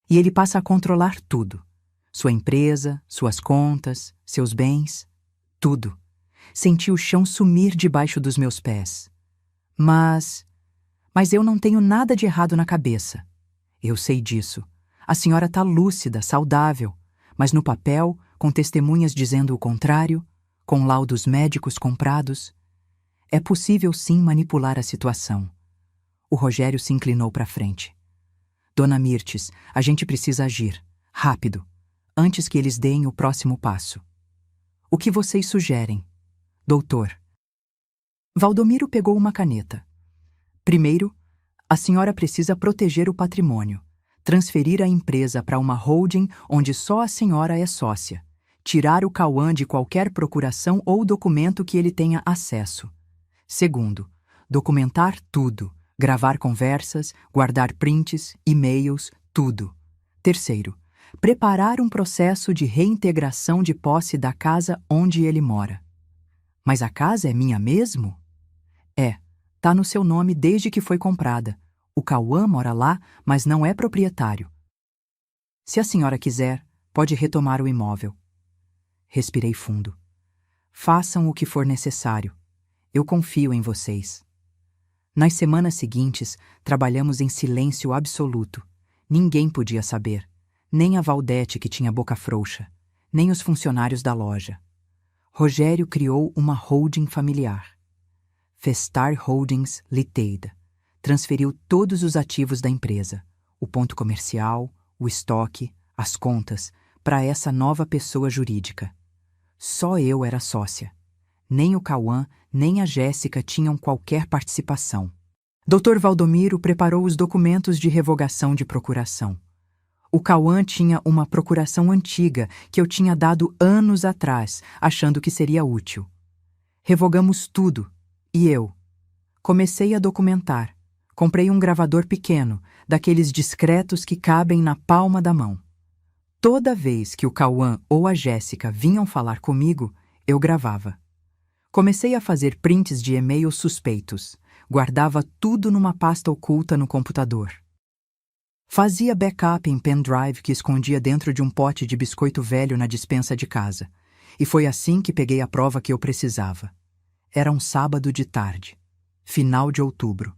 E ele passa a controlar tudo. Sua empresa, suas contas, seus bens, tudo. Senti o chão sumir debaixo dos meus pés. Mas eu não tenho nada de errado na cabeça. Eu sei disso. A senhora está lúcida, saudável, mas no papel, com testemunhas dizendo o contrário, com laudos médicos comprados, é possível sim manipular a situação. O Rogério se inclinou para frente. Dona Mirtes, a gente precisa agir, rápido, antes que eles deem o próximo passo. O que vocês sugerem? Doutor. Valdomiro pegou uma caneta. Primeiro, a senhora precisa proteger o patrimônio, transferir a empresa para uma holding onde só a senhora é sócia, tirar o Cauã de qualquer procuração ou documento que ele tenha acesso. Segundo, documentar tudo, gravar conversas, guardar prints, e-mails, tudo. Terceiro, preparar um processo de reintegração de posse da casa onde ele mora. Mas a casa é minha mesmo? É, tá no seu nome desde que foi comprada. O Cauã mora lá, mas não é proprietário. Se a senhora quiser, pode retomar o imóvel. Respirei fundo. Façam o que for necessário. Eu confio em vocês. Nas semanas seguintes, trabalhamos em silêncio absoluto. Ninguém podia saber. Nem a Valdete, que tinha boca frouxa. Nem os funcionários da loja. Rogério criou uma holding familiar. Festar Holdings Ltd. Transferiu todos os ativos da empresa, o ponto comercial, o estoque, as contas, para essa nova pessoa jurídica. Só eu era sócia. Nem o Cauã, nem a Jéssica tinham qualquer participação. Dr. Valdomiro preparou os documentos de revogação de procuração. O Cauã tinha uma procuração antiga que eu tinha dado anos atrás, achando que seria útil. Revogamos tudo, e eu comecei a documentar. Comprei um gravador pequeno, daqueles discretos que cabem na palma da mão. Toda vez que o Cauã ou a Jéssica vinham falar comigo, eu gravava. Comecei a fazer prints de e-mails suspeitos. Guardava tudo numa pasta oculta no computador. Fazia backup em pendrive que escondia dentro de um pote de biscoito velho na despensa de casa. E foi assim que peguei a prova que eu precisava. Era um sábado de tarde, final de outubro.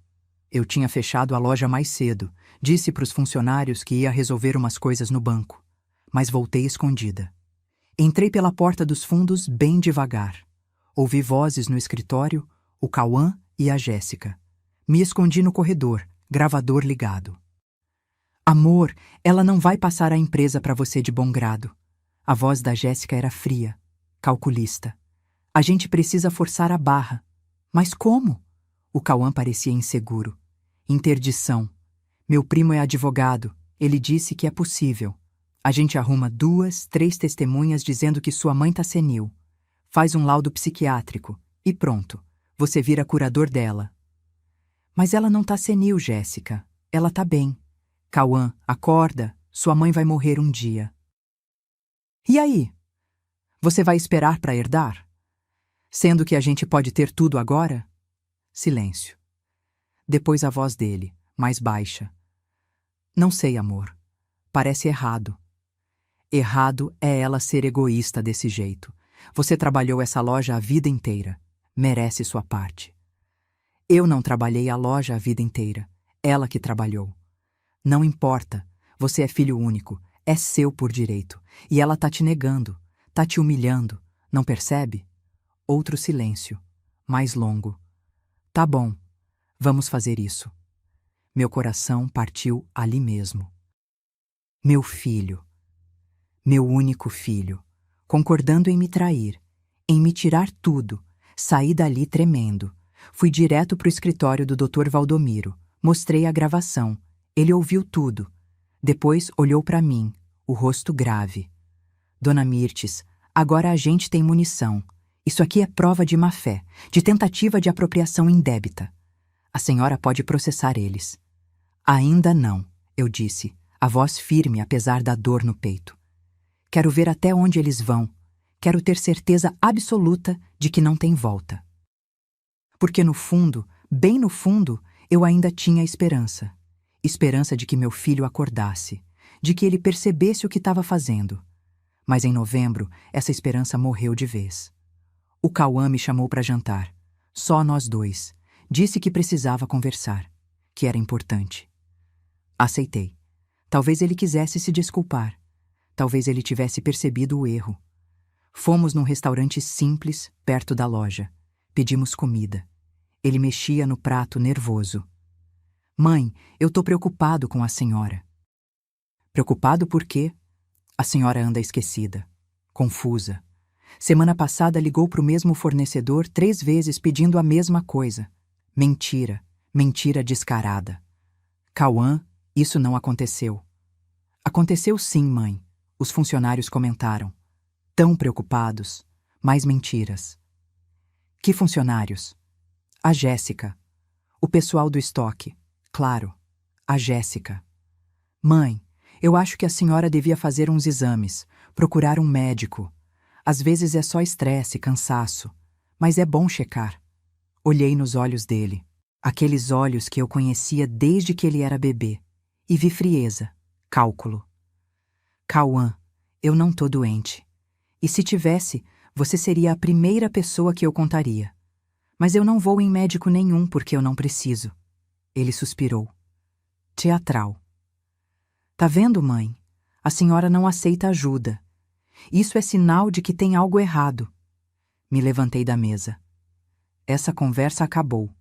Eu tinha fechado a loja mais cedo, disse para os funcionários que ia resolver umas coisas no banco, mas voltei escondida. Entrei pela porta dos fundos bem devagar. Ouvi vozes no escritório, o Cauã e a Jéssica. Me escondi no corredor, gravador ligado. Amor, ela não vai passar a empresa para você de bom grado. A voz da Jéssica era fria, calculista. A gente precisa forçar a barra. Mas como? O Cauã parecia inseguro. Interdição. Meu primo é advogado. Ele disse que é possível. A gente arruma 2, 3 testemunhas dizendo que sua mãe tá senil. Faz um laudo psiquiátrico. E pronto. Você vira curador dela. Mas ela não tá senil, Jéssica. Ela tá bem. Cauã, acorda. Sua mãe vai morrer um dia. E aí? Você vai esperar para herdar? Sendo que a gente pode ter tudo agora? Silêncio. Depois a voz dele, mais baixa. Não sei, amor. Parece errado. Errado é ela ser egoísta desse jeito. Você trabalhou essa loja a vida inteira. Merece sua parte. Eu não trabalhei a loja a vida inteira. Ela que trabalhou. Não importa. Você é filho único. É seu por direito. E ela tá te negando. Tá te humilhando. Não percebe? Outro silêncio. Mais longo. Tá bom. Vamos fazer isso. Meu coração partiu ali mesmo. Meu filho. Meu único filho. Concordando em me trair. Em me tirar tudo. Saí dali tremendo. Fui direto pro escritório do Dr. Valdomiro. Mostrei a gravação. Ele ouviu tudo. Depois olhou para mim, o rosto grave. Dona Mirtes, agora a gente tem munição. Isso aqui é prova de má-fé, de tentativa de apropriação indébita. A senhora pode processar eles. Ainda não, eu disse, a voz firme apesar da dor no peito. Quero ver até onde eles vão. Quero ter certeza absoluta de que não tem volta. Porque no fundo, bem no fundo, eu ainda tinha esperança. Esperança de que meu filho acordasse, de que ele percebesse o que estava fazendo. Mas em novembro, essa esperança morreu de vez. O Cauã me chamou para jantar. Só nós dois. Disse que precisava conversar, que era importante. Aceitei. Talvez ele quisesse se desculpar. Talvez ele tivesse percebido o erro. Fomos num restaurante simples, perto da loja. Pedimos comida. Ele mexia no prato nervoso. Mãe, eu tô preocupado com a senhora. Preocupado por quê? A senhora anda esquecida, confusa. Semana passada ligou pro mesmo fornecedor 3 vezes pedindo a mesma coisa. Mentira, mentira descarada. Cauã, isso não aconteceu. Aconteceu sim, mãe. Os funcionários comentaram. Tão preocupados, mais mentiras. Que funcionários? A Jéssica. O pessoal do estoque. Claro, a Jéssica. Mãe, eu acho que a senhora devia fazer uns exames, procurar um médico. Às vezes é só estresse, cansaço, mas é bom checar. Olhei nos olhos dele, aqueles olhos que eu conhecia desde que ele era bebê, e vi frieza, cálculo. Cauã, eu não tô doente. E se tivesse, você seria a primeira pessoa que eu contaria. Mas eu não vou em médico nenhum porque eu não preciso. Ele suspirou. Teatral. Tá vendo, mãe? A senhora não aceita ajuda. Isso é sinal de que tem algo errado. Me levantei da mesa. Essa conversa acabou.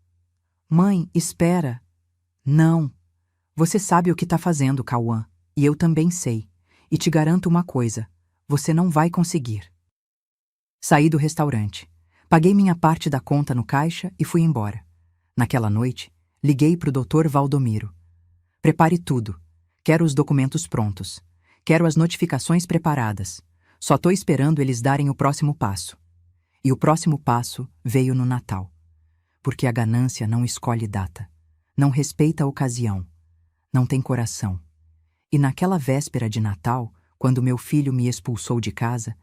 Mãe, espera. Não. Você sabe o que tá fazendo, Cauã. E eu também sei. E te garanto uma coisa. Você não vai conseguir. Saí do restaurante. Paguei minha parte da conta no caixa e fui embora. Naquela noite, liguei pro Dr. Valdomiro. Prepare tudo. Quero os documentos prontos. Quero as notificações preparadas. Só tô esperando eles darem o próximo passo. E o próximo passo veio no Natal. Porque a ganância não escolhe data. Não respeita a ocasião. Não tem coração. E naquela véspera de Natal, quando meu filho me expulsou de casa,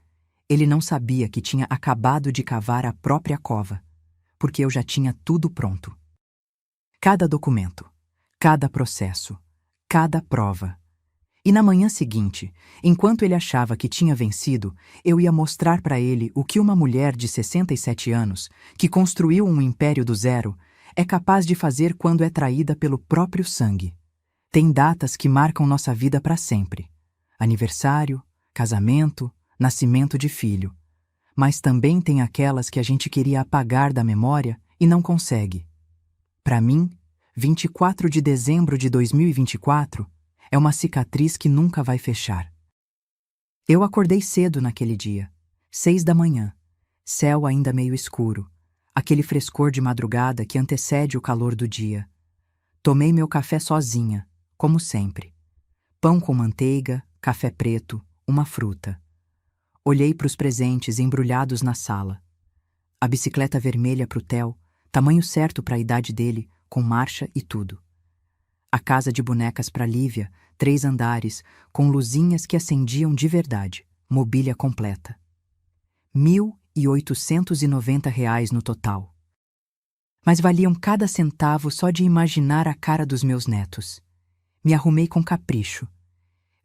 ele não sabia que tinha acabado de cavar a própria cova, porque eu já tinha tudo pronto. Cada documento, cada processo, cada prova. E na manhã seguinte, enquanto ele achava que tinha vencido, eu ia mostrar para ele o que uma mulher de 67 anos, que construiu um império do zero, é capaz de fazer quando é traída pelo próprio sangue. Tem datas que marcam nossa vida para sempre. Aniversário, casamento, nascimento de filho. Mas também tem aquelas que a gente queria apagar da memória e não consegue. Para mim, 24 de dezembro de 2024, é uma cicatriz que nunca vai fechar. Eu acordei cedo naquele dia, 6 da manhã, céu ainda meio escuro, aquele frescor de madrugada que antecede o calor do dia. Tomei meu café sozinha, como sempre. Pão com manteiga, café preto, uma fruta. Olhei para os presentes embrulhados na sala. A bicicleta vermelha pro Theo, tamanho certo para a idade dele, com marcha e tudo. A casa de bonecas para Lívia, 3 andares, com luzinhas que acendiam de verdade, mobília completa. R$ 1.890 no total. Mas valiam cada centavo só de imaginar a cara dos meus netos. Me arrumei com capricho.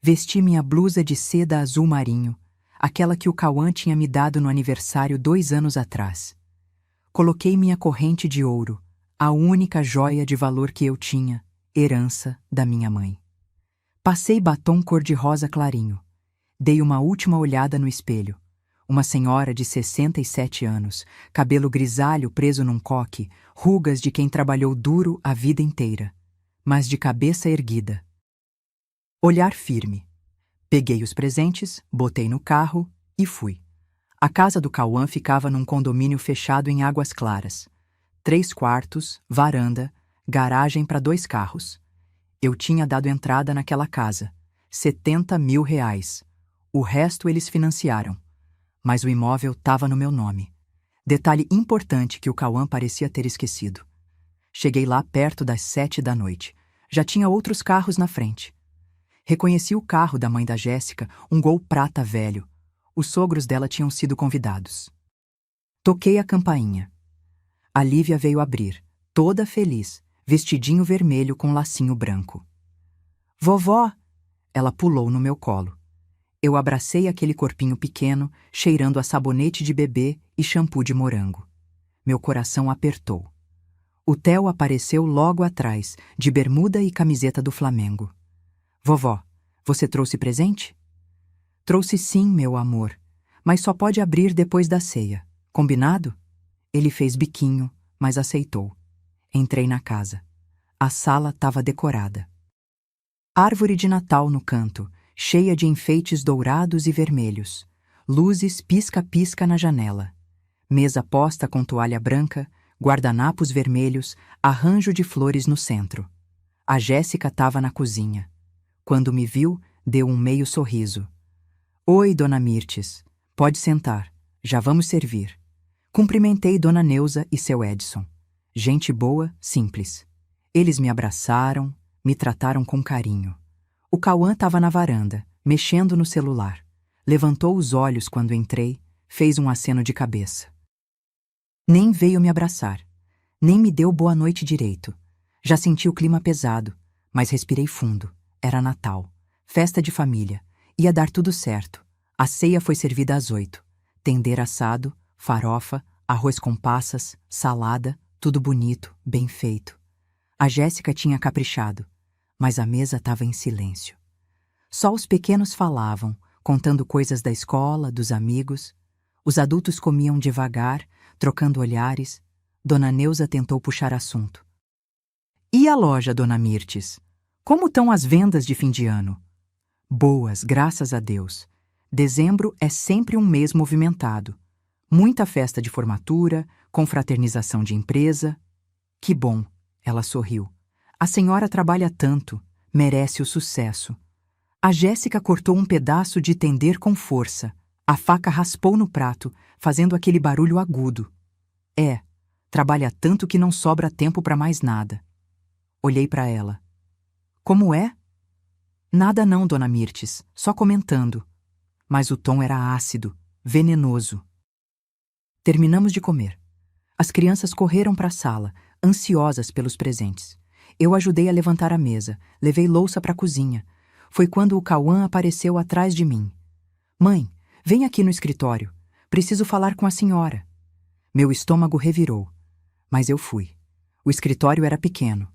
Vesti minha blusa de seda azul marinho, aquela que o Cauã tinha me dado no aniversário 2 anos atrás. Coloquei minha corrente de ouro, a única joia de valor que eu tinha, herança da minha mãe. Passei batom cor-de-rosa clarinho. Dei uma última olhada no espelho. Uma senhora de 67 anos, cabelo grisalho preso num coque, rugas de quem trabalhou duro a vida inteira, mas de cabeça erguida. Olhar firme. Peguei os presentes, botei no carro e fui. A casa do Cauã ficava num condomínio fechado em Águas Claras. 3 quartos, varanda, garagem para 2 carros. Eu tinha dado entrada naquela casa. R$ 70 mil. O resto eles financiaram. Mas o imóvel estava no meu nome. Detalhe importante que o Cauã parecia ter esquecido. Cheguei lá perto das 7 da noite. Já tinha outros carros na frente. Reconheci o carro da mãe da Jéssica, um Gol prata velho. Os sogros dela tinham sido convidados. Toquei a campainha. A Lívia veio abrir, toda feliz, vestidinho vermelho com lacinho branco. Vovó! Ela pulou no meu colo. Eu abracei aquele corpinho pequeno, cheirando a sabonete de bebê e shampoo de morango. Meu coração apertou. O Theo apareceu logo atrás, de bermuda e camiseta do Flamengo. Vovó, você trouxe presente? Trouxe sim, meu amor, mas só pode abrir depois da ceia. Combinado? Ele fez biquinho, mas aceitou. Entrei na casa. A sala estava decorada. Árvore de Natal no canto, cheia de enfeites dourados e vermelhos. Luzes pisca-pisca na janela. Mesa posta com toalha branca, guardanapos vermelhos, arranjo de flores no centro. A Jéssica estava na cozinha. Quando me viu, deu um meio sorriso. Oi, dona Mirtes. Pode sentar. Já vamos servir. Cumprimentei dona Neuza e seu Edson. Gente boa, simples. Eles me abraçaram, me trataram com carinho. O Cauã estava na varanda, mexendo no celular. Levantou os olhos quando entrei, fez um aceno de cabeça. Nem veio me abraçar. Nem me deu boa noite direito. Já senti o clima pesado, mas respirei fundo. Era Natal, festa de família, ia dar tudo certo. A ceia foi servida às 8. Tender assado, farofa, arroz com passas, salada, tudo bonito, bem feito. A Jéssica tinha caprichado, mas a mesa estava em silêncio. Só os pequenos falavam, contando coisas da escola, dos amigos. Os adultos comiam devagar, trocando olhares. Dona Neuza tentou puxar assunto. E a loja, dona Mirtes? Como estão as vendas de fim de ano? Boas, graças a Deus. Dezembro é sempre um mês movimentado. Muita festa de formatura, confraternização de empresa. Que bom, ela sorriu. A senhora trabalha tanto, merece o sucesso. A Jéssica cortou um pedaço de tender com força. A faca raspou no prato, fazendo aquele barulho agudo. Trabalha tanto que não sobra tempo para mais nada. Olhei para ela. Como é? Nada não, dona Mirtes, só comentando. Mas o tom era ácido, venenoso. Terminamos de comer. As crianças correram para a sala, ansiosas pelos presentes. Eu ajudei a levantar a mesa, levei louça para a cozinha. Foi quando o Cauã apareceu atrás de mim. Mãe, vem aqui no escritório. Preciso falar com a senhora. Meu estômago revirou. Mas eu fui. O escritório era pequeno.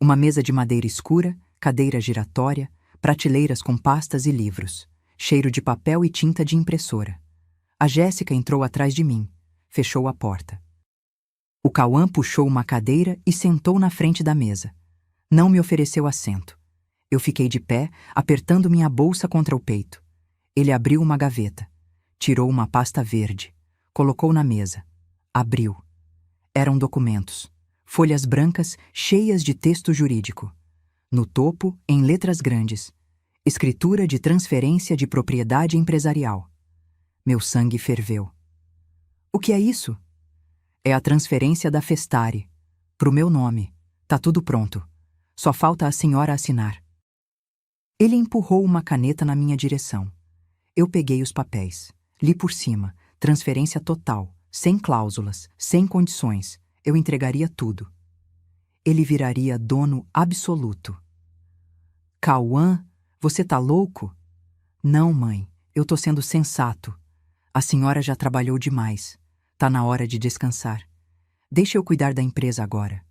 Uma mesa de madeira escura, cadeira giratória, prateleiras com pastas e livros, cheiro de papel e tinta de impressora. A Jéssica entrou atrás de mim, fechou a porta. O Cauã puxou uma cadeira e sentou na frente da mesa. Não me ofereceu assento. Eu fiquei de pé, apertando minha bolsa contra o peito. Ele abriu uma gaveta. Tirou uma pasta verde. Colocou na mesa. Abriu. Eram documentos. Folhas brancas cheias de texto jurídico. No topo, em letras grandes, escritura de transferência de propriedade empresarial. Meu sangue ferveu. O que é isso? É a transferência da Festare. Pro meu nome. Tá tudo pronto. Só falta a senhora assinar. Ele empurrou uma caneta na minha direção. Eu peguei os papéis. Li por cima. Transferência total. Sem cláusulas. Sem condições. Eu entregaria tudo. Ele viraria dono absoluto. Cauã, você tá louco? Não, mãe, eu tô sendo sensato. A senhora já trabalhou demais. Tá na hora de descansar. Deixa eu cuidar da empresa agora.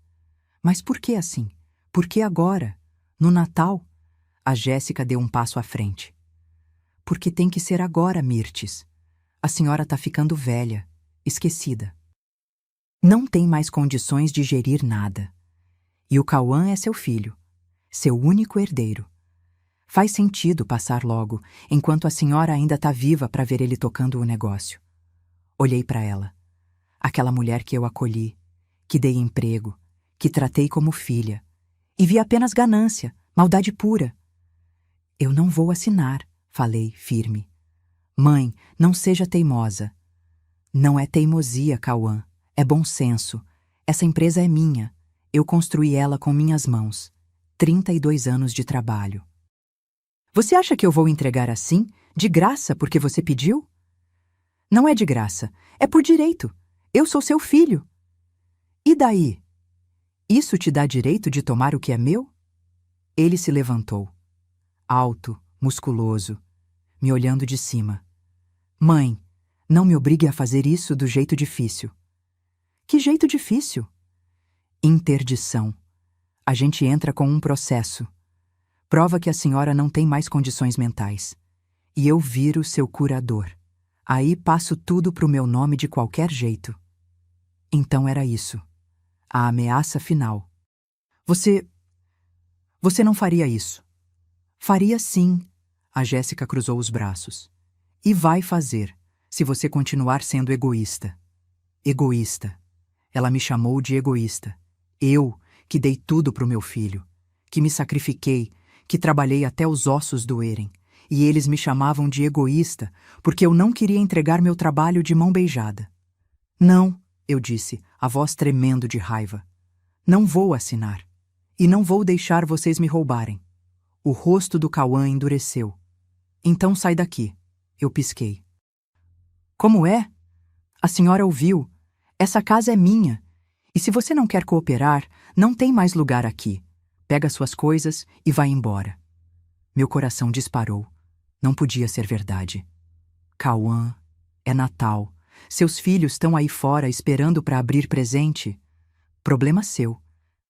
Mas por que assim? Por que agora? No Natal? A Jéssica deu um passo à frente. Porque tem que ser agora, Mirtes. A senhora tá ficando velha, esquecida. Não tem mais condições de gerir nada. E o Cauã é seu filho, seu único herdeiro. Faz sentido passar logo, enquanto a senhora ainda tá viva para ver ele tocando o negócio. Olhei para ela. Aquela mulher que eu acolhi, que dei emprego, que tratei como filha. E vi apenas ganância, maldade pura. Eu não vou assinar, falei, firme. Mãe, não seja teimosa. Não é teimosia, Cauã. É bom senso. Essa empresa é minha. Eu construí ela com minhas mãos. 32 anos de trabalho. Você acha que eu vou entregar assim, de graça, porque você pediu? Não é de graça, é por direito. Eu sou seu filho. E daí? Isso te dá direito de tomar o que é meu? Ele se levantou. Alto, musculoso, me olhando de cima. Mãe, não me obrigue a fazer isso do jeito difícil. Que jeito difícil? Interdição. A gente entra com um processo. Prova que a senhora não tem mais condições mentais. E eu viro seu curador. Aí passo tudo pro meu nome de qualquer jeito. Então era isso. A ameaça final. Você não faria isso. Faria sim. A Jéssica cruzou os braços. E vai fazer, se você continuar sendo egoísta. Egoísta. Ela me chamou de egoísta. Eu, que dei tudo pro meu filho, que me sacrifiquei, que trabalhei até os ossos doerem, e eles me chamavam de egoísta porque eu não queria entregar meu trabalho de mão beijada. Não, eu disse, a voz tremendo de raiva. Não vou assinar. E não vou deixar vocês me roubarem. O rosto do Cauã endureceu. Então sai daqui. Eu pisquei. Como é? A senhora ouviu. Essa casa é minha. E se você não quer cooperar, não tem mais lugar aqui. Pega suas coisas e vai embora. Meu coração disparou. Não podia ser verdade. Cauã, é Natal. Seus filhos estão aí fora esperando para abrir presente. Problema seu.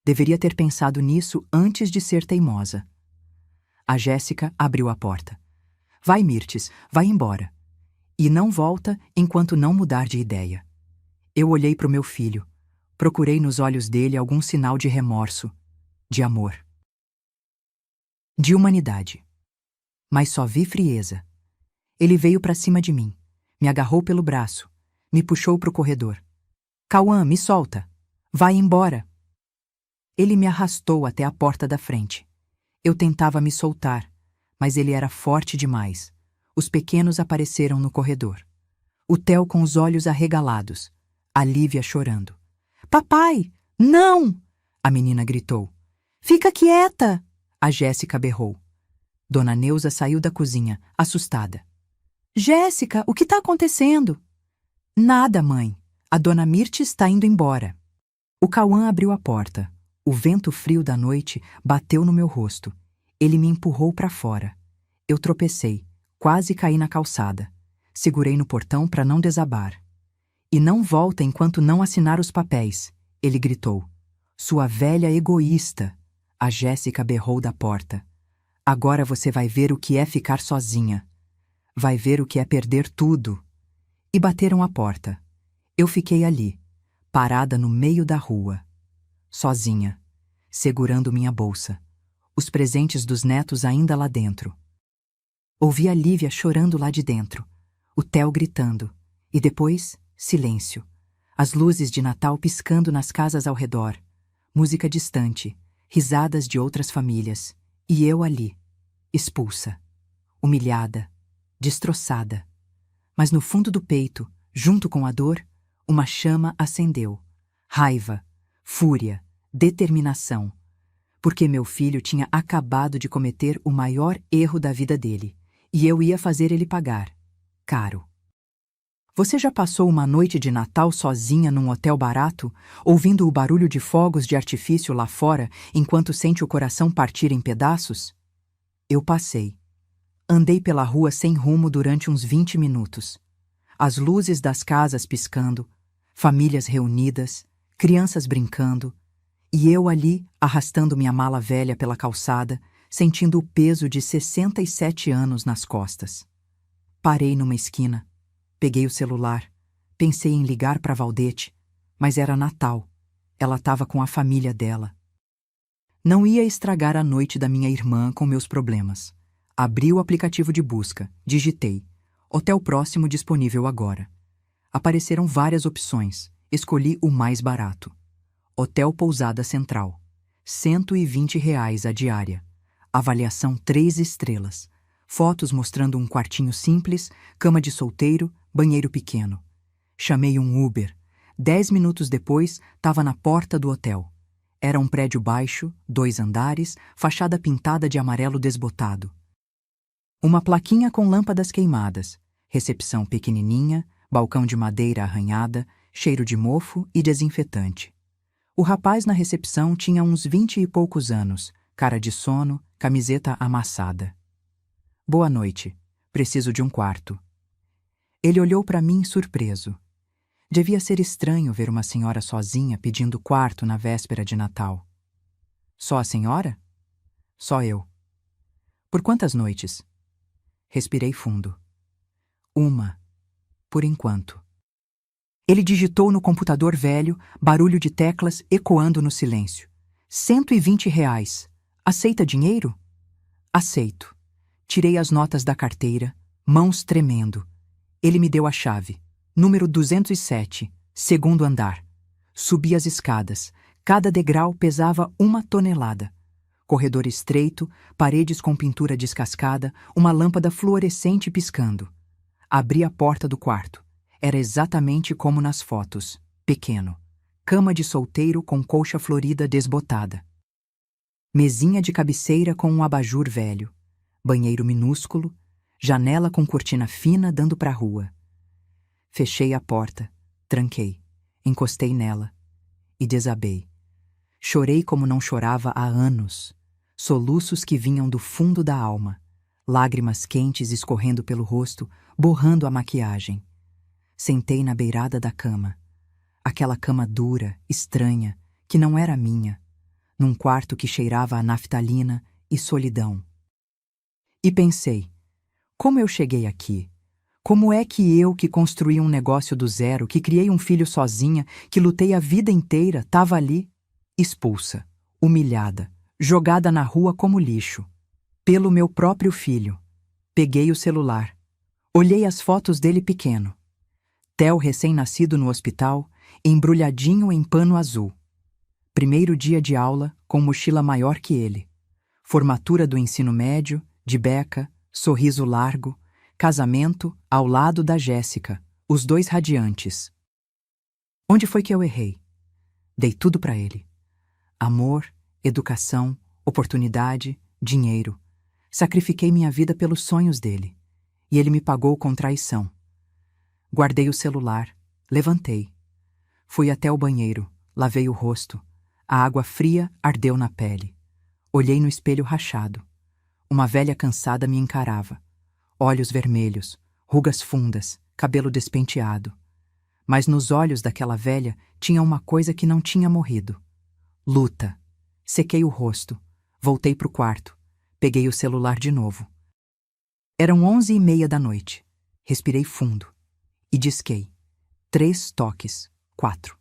Deveria ter pensado nisso antes de ser teimosa. A Jéssica abriu a porta. Vai, Mirtes, vai embora. E não volta enquanto não mudar de ideia. Eu olhei para o meu filho. Procurei nos olhos dele algum sinal de remorso, de amor, de humanidade. Mas só vi frieza. Ele veio para cima de mim, me agarrou pelo braço, me puxou para o corredor. Cauã, me solta. Vai embora. Ele me arrastou até a porta da frente. Eu tentava me soltar, mas ele era forte demais. Os pequenos apareceram no corredor. O Theo com os olhos arregalados. A Lívia chorando. Papai, não! A menina gritou. Fica quieta! A Jéssica berrou. Dona Neuza saiu da cozinha, assustada. Jéssica, o que está acontecendo? Nada, mãe. A dona Mirtes está indo embora. O Cauã abriu a porta. O vento frio da noite bateu no meu rosto. Ele me empurrou para fora. Eu tropecei, quase caí na calçada. Segurei no portão para não desabar. E não volta enquanto não assinar os papéis, ele gritou. Sua velha egoísta. A Jéssica berrou da porta. Agora você vai ver o que é ficar sozinha. Vai ver o que é perder tudo. E bateram a porta. Eu fiquei ali, parada no meio da rua, sozinha, segurando minha bolsa, os presentes dos netos ainda lá dentro. Ouvi a Lívia chorando lá de dentro, o Theo gritando, e depois, silêncio. As luzes de Natal piscando nas casas ao redor, música distante, risadas de outras famílias, e eu ali, expulsa, humilhada, destroçada. Mas no fundo do peito, junto com a dor, uma chama acendeu. Raiva, fúria, determinação. Porque meu filho tinha acabado de cometer o maior erro da vida dele, e eu ia fazer ele pagar. Caro. Você já passou uma noite de Natal sozinha num hotel barato, ouvindo o barulho de fogos de artifício lá fora enquanto sente o coração partir em pedaços? Eu passei. Andei pela rua sem rumo durante uns 20 minutos. As luzes das casas piscando, famílias reunidas, crianças brincando, e eu ali arrastando minha mala velha pela calçada, sentindo o peso de 67 anos nas costas. Parei numa esquina. Peguei o celular, pensei em ligar para Valdete, mas era Natal. Ela estava com a família dela. Não ia estragar a noite da minha irmã com meus problemas. Abri o aplicativo de busca, digitei. Hotel próximo disponível agora. Apareceram várias opções. Escolhi o mais barato. Hotel Pousada Central. R$ 120 a diária. Avaliação 3 estrelas. Fotos mostrando um quartinho simples, cama de solteiro, banheiro pequeno. Chamei um Uber. 10 minutos depois, estava na porta do hotel. Era um prédio baixo, 2 andares, fachada pintada de amarelo desbotado. Uma plaquinha com lâmpadas queimadas, recepção pequenininha, balcão de madeira arranhada, cheiro de mofo e desinfetante. O rapaz na recepção tinha uns 20 e poucos anos, cara de sono, camiseta amassada. Boa noite. Preciso de um quarto. Ele olhou para mim surpreso. Devia ser estranho ver uma senhora sozinha pedindo quarto na véspera de Natal. Só a senhora? Só eu. Por quantas noites? Respirei fundo. Uma, por enquanto. Ele digitou no computador velho, barulho de teclas ecoando no silêncio. R$ 120. Aceita dinheiro? Aceito. Tirei as notas da carteira, mãos tremendo. Ele me deu a chave. Número 207, segundo andar. Subi as escadas. Cada degrau pesava 1 tonelada. Corredor estreito, paredes com pintura descascada, uma lâmpada fluorescente piscando. Abri a porta do quarto. Era exatamente como nas fotos. Pequeno. Cama de solteiro com colcha florida desbotada. Mesinha de cabeceira com um abajur velho. Banheiro minúsculo, janela com cortina fina dando para a rua. Fechei a porta, tranquei, encostei nela e desabei. Chorei como não chorava há anos, soluços que vinham do fundo da alma, lágrimas quentes escorrendo pelo rosto, borrando a maquiagem. Sentei na beirada da cama, aquela cama dura, estranha, que não era minha, num quarto que cheirava a naftalina e solidão. E pensei, como eu cheguei aqui? Como é que eu, que construí um negócio do zero, que criei um filho sozinha, que lutei a vida inteira, estava ali, expulsa, humilhada, jogada na rua como lixo, pelo meu próprio filho. Peguei o celular. Olhei as fotos dele pequeno. Theo recém-nascido no hospital, embrulhadinho em pano azul. Primeiro dia de aula, com mochila maior que ele. Formatura do ensino médio, de beca, sorriso largo, casamento ao lado da Jéssica, os dois radiantes. Onde foi que eu errei? Dei tudo para ele. Amor, educação, oportunidade, dinheiro. Sacrifiquei minha vida pelos sonhos dele. E ele me pagou com traição. Guardei o celular, levantei. Fui até o banheiro, lavei o rosto. A água fria ardeu na pele. Olhei no espelho rachado. Uma velha cansada me encarava. Olhos vermelhos, rugas fundas, cabelo despenteado. Mas nos olhos daquela velha tinha uma coisa que não tinha morrido. Luta. Sequei o rosto. Voltei pro quarto. Peguei o celular de novo. Eram 11h30 da noite. Respirei fundo. E disquei. 3 toques. 4.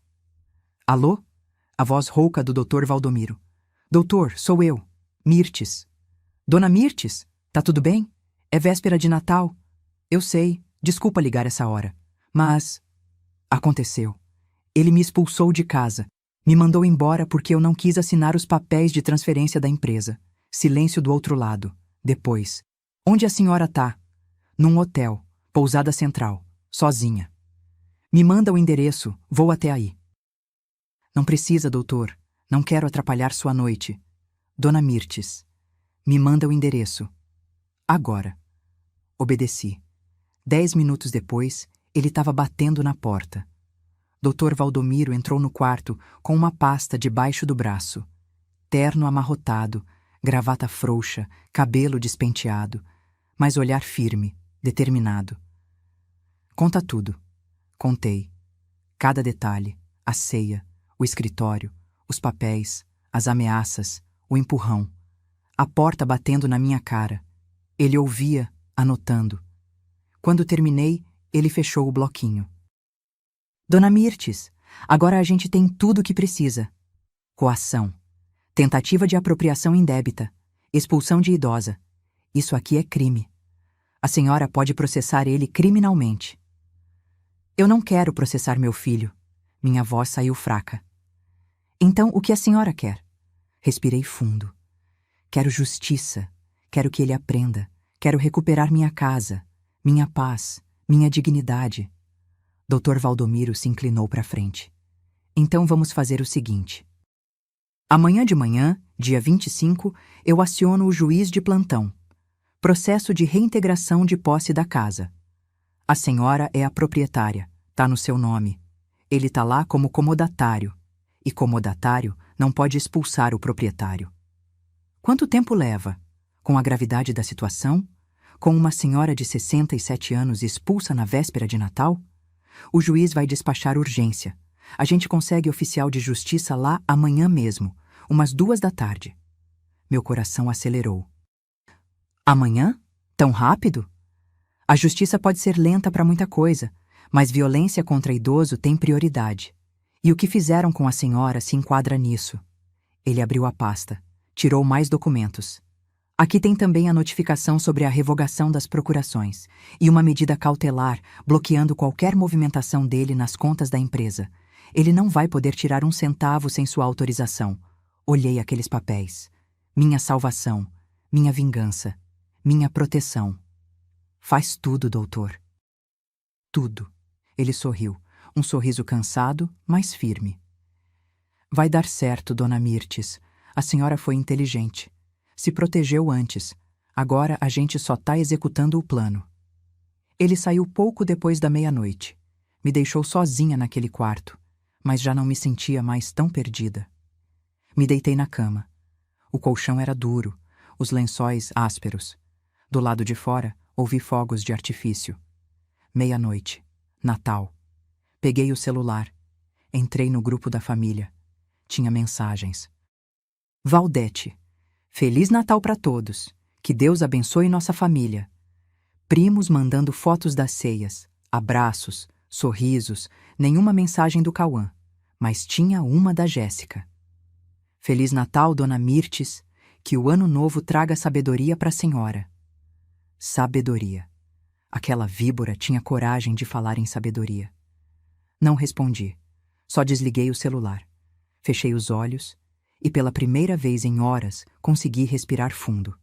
Alô? A voz rouca do Dr. Valdomiro. Doutor, sou eu. Mirtes. Dona Mirtes, tá tudo bem? É véspera de Natal. Eu sei, desculpa ligar essa hora. Mas... aconteceu. Ele me expulsou de casa. Me mandou embora porque eu não quis assinar os papéis de transferência da empresa. Silêncio do outro lado. Depois. Onde a senhora tá? Num hotel. Pousada Central. Sozinha. Me manda o endereço, vou até aí. Não precisa, doutor. Não quero atrapalhar sua noite. Dona Mirtes. Me manda o endereço. Agora. Obedeci. 10 minutos depois, ele estava batendo na porta. Dr. Valdomiro entrou no quarto com uma pasta debaixo do braço. Terno amarrotado, gravata frouxa, cabelo despenteado, mas olhar firme, determinado. Conta tudo. Contei. Cada detalhe, a ceia, o escritório, os papéis, as ameaças, o empurrão. A porta batendo na minha cara. Ele ouvia, anotando. Quando terminei, ele fechou o bloquinho. Dona Mirtes, agora a gente tem tudo o que precisa. Coação. Tentativa de apropriação indébita. Expulsão de idosa. Isso aqui é crime. A senhora pode processar ele criminalmente. Eu não quero processar meu filho. Minha voz saiu fraca. Então, o que a senhora quer? Respirei fundo. Quero justiça. Quero que ele aprenda. Quero recuperar minha casa, minha paz, minha dignidade. Dr. Valdomiro se inclinou para frente. Então vamos fazer o seguinte. Amanhã de manhã, dia 25, eu aciono o juiz de plantão. Processo de reintegração de posse da casa. A senhora é a proprietária, tá no seu nome. Ele tá lá como comodatário. E comodatário não pode expulsar o proprietário. Quanto tempo leva? Com a gravidade da situação? Com uma senhora de 67 anos expulsa na véspera de Natal? O juiz vai despachar urgência. A gente consegue oficial de justiça lá amanhã mesmo, umas 2 da tarde. Meu coração acelerou. Amanhã? Tão rápido? A justiça pode ser lenta para muita coisa, mas violência contra idoso tem prioridade. E o que fizeram com a senhora se enquadra nisso. Ele abriu a pasta, tirou mais documentos. Aqui tem também a notificação sobre a revogação das procurações e uma medida cautelar bloqueando qualquer movimentação dele nas contas da empresa. Ele não vai poder tirar um centavo sem sua autorização. Olhei aqueles papéis. Minha salvação, minha vingança, minha proteção. Faz tudo, doutor. Tudo. Ele sorriu, um sorriso cansado, mas firme. Vai dar certo, dona Mirtes. A senhora foi inteligente. Se protegeu antes. Agora a gente só tá executando o plano. Ele saiu pouco depois da meia-noite. Me deixou sozinha naquele quarto, mas já não me sentia mais tão perdida. Me deitei na cama. O colchão era duro, os lençóis ásperos. Do lado de fora, ouvi fogos de artifício. Meia-noite. Natal. Peguei o celular. Entrei no grupo da família. Tinha mensagens. Valdete. Feliz Natal para todos. Que Deus abençoe nossa família. Primos mandando fotos das ceias, abraços, sorrisos, nenhuma mensagem do Cauã, mas tinha uma da Jéssica. Feliz Natal, dona Mirtes. Que o ano novo traga sabedoria para a senhora. Sabedoria. Aquela víbora tinha coragem de falar em sabedoria. Não respondi. Só desliguei o celular. Fechei os olhos e pela primeira vez em horas consegui respirar fundo,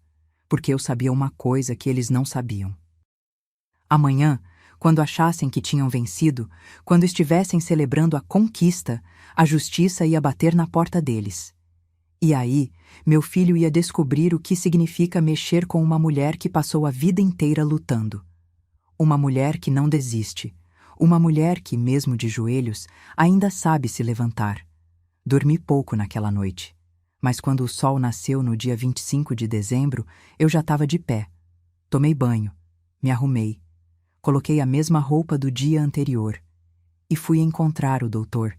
porque eu sabia uma coisa que eles não sabiam. Amanhã, quando achassem que tinham vencido, quando estivessem celebrando a conquista, a justiça ia bater na porta deles. E aí, meu filho ia descobrir o que significa mexer com uma mulher que passou a vida inteira lutando. Uma mulher que não desiste. Uma mulher que, mesmo de joelhos, ainda sabe se levantar. Dormi pouco naquela noite, mas quando o sol nasceu no dia 25 de dezembro, eu já estava de pé. Tomei banho, me arrumei, coloquei a mesma roupa do dia anterior e fui encontrar o doutor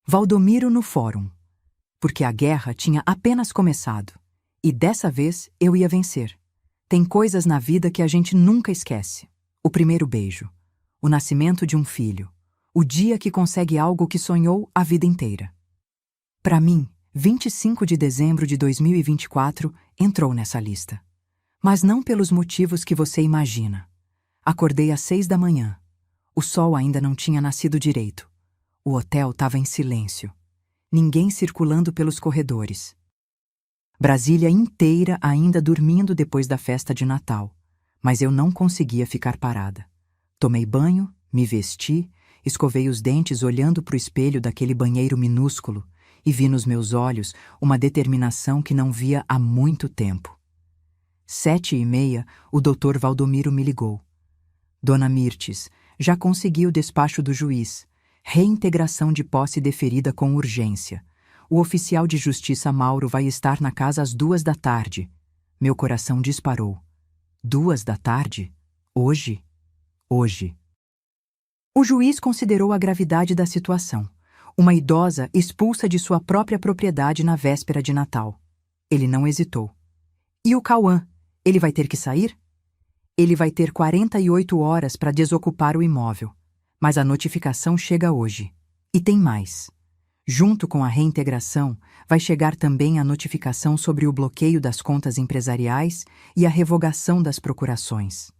Valdomiro no fórum, porque a guerra tinha apenas começado e dessa vez eu ia vencer. Tem coisas na vida que a gente nunca esquece. O primeiro beijo, o nascimento de um filho, O dia que consegue algo que sonhou a vida inteira. Para mim, 25 de dezembro de 2024 entrou nessa lista. Mas não pelos motivos que você imagina. Acordei às 6 da manhã. O sol ainda não tinha nascido direito. O hotel estava em silêncio. Ninguém circulando pelos corredores. Brasília inteira ainda dormindo depois da festa de Natal. Mas eu não conseguia ficar parada. Tomei banho, me vesti, escovei os dentes olhando para o espelho daquele banheiro minúsculo e vi nos meus olhos uma determinação que não via há muito tempo. 7h30, o Dr. Valdomiro me ligou. Dona Mirtes, já consegui o despacho do juiz. Reintegração de posse deferida com urgência. O oficial de justiça Mauro vai estar na casa às 2h. Meu coração disparou. 2h? Hoje? Hoje. O juiz considerou a gravidade da situação. Uma idosa expulsa de sua própria propriedade na véspera de Natal. Ele não hesitou. E o Cauã? Ele vai ter que sair? Ele vai ter 48 horas para desocupar o imóvel. Mas a notificação chega hoje. E tem mais. Junto com a reintegração, vai chegar também a notificação sobre o bloqueio das contas empresariais e a revogação das procurações.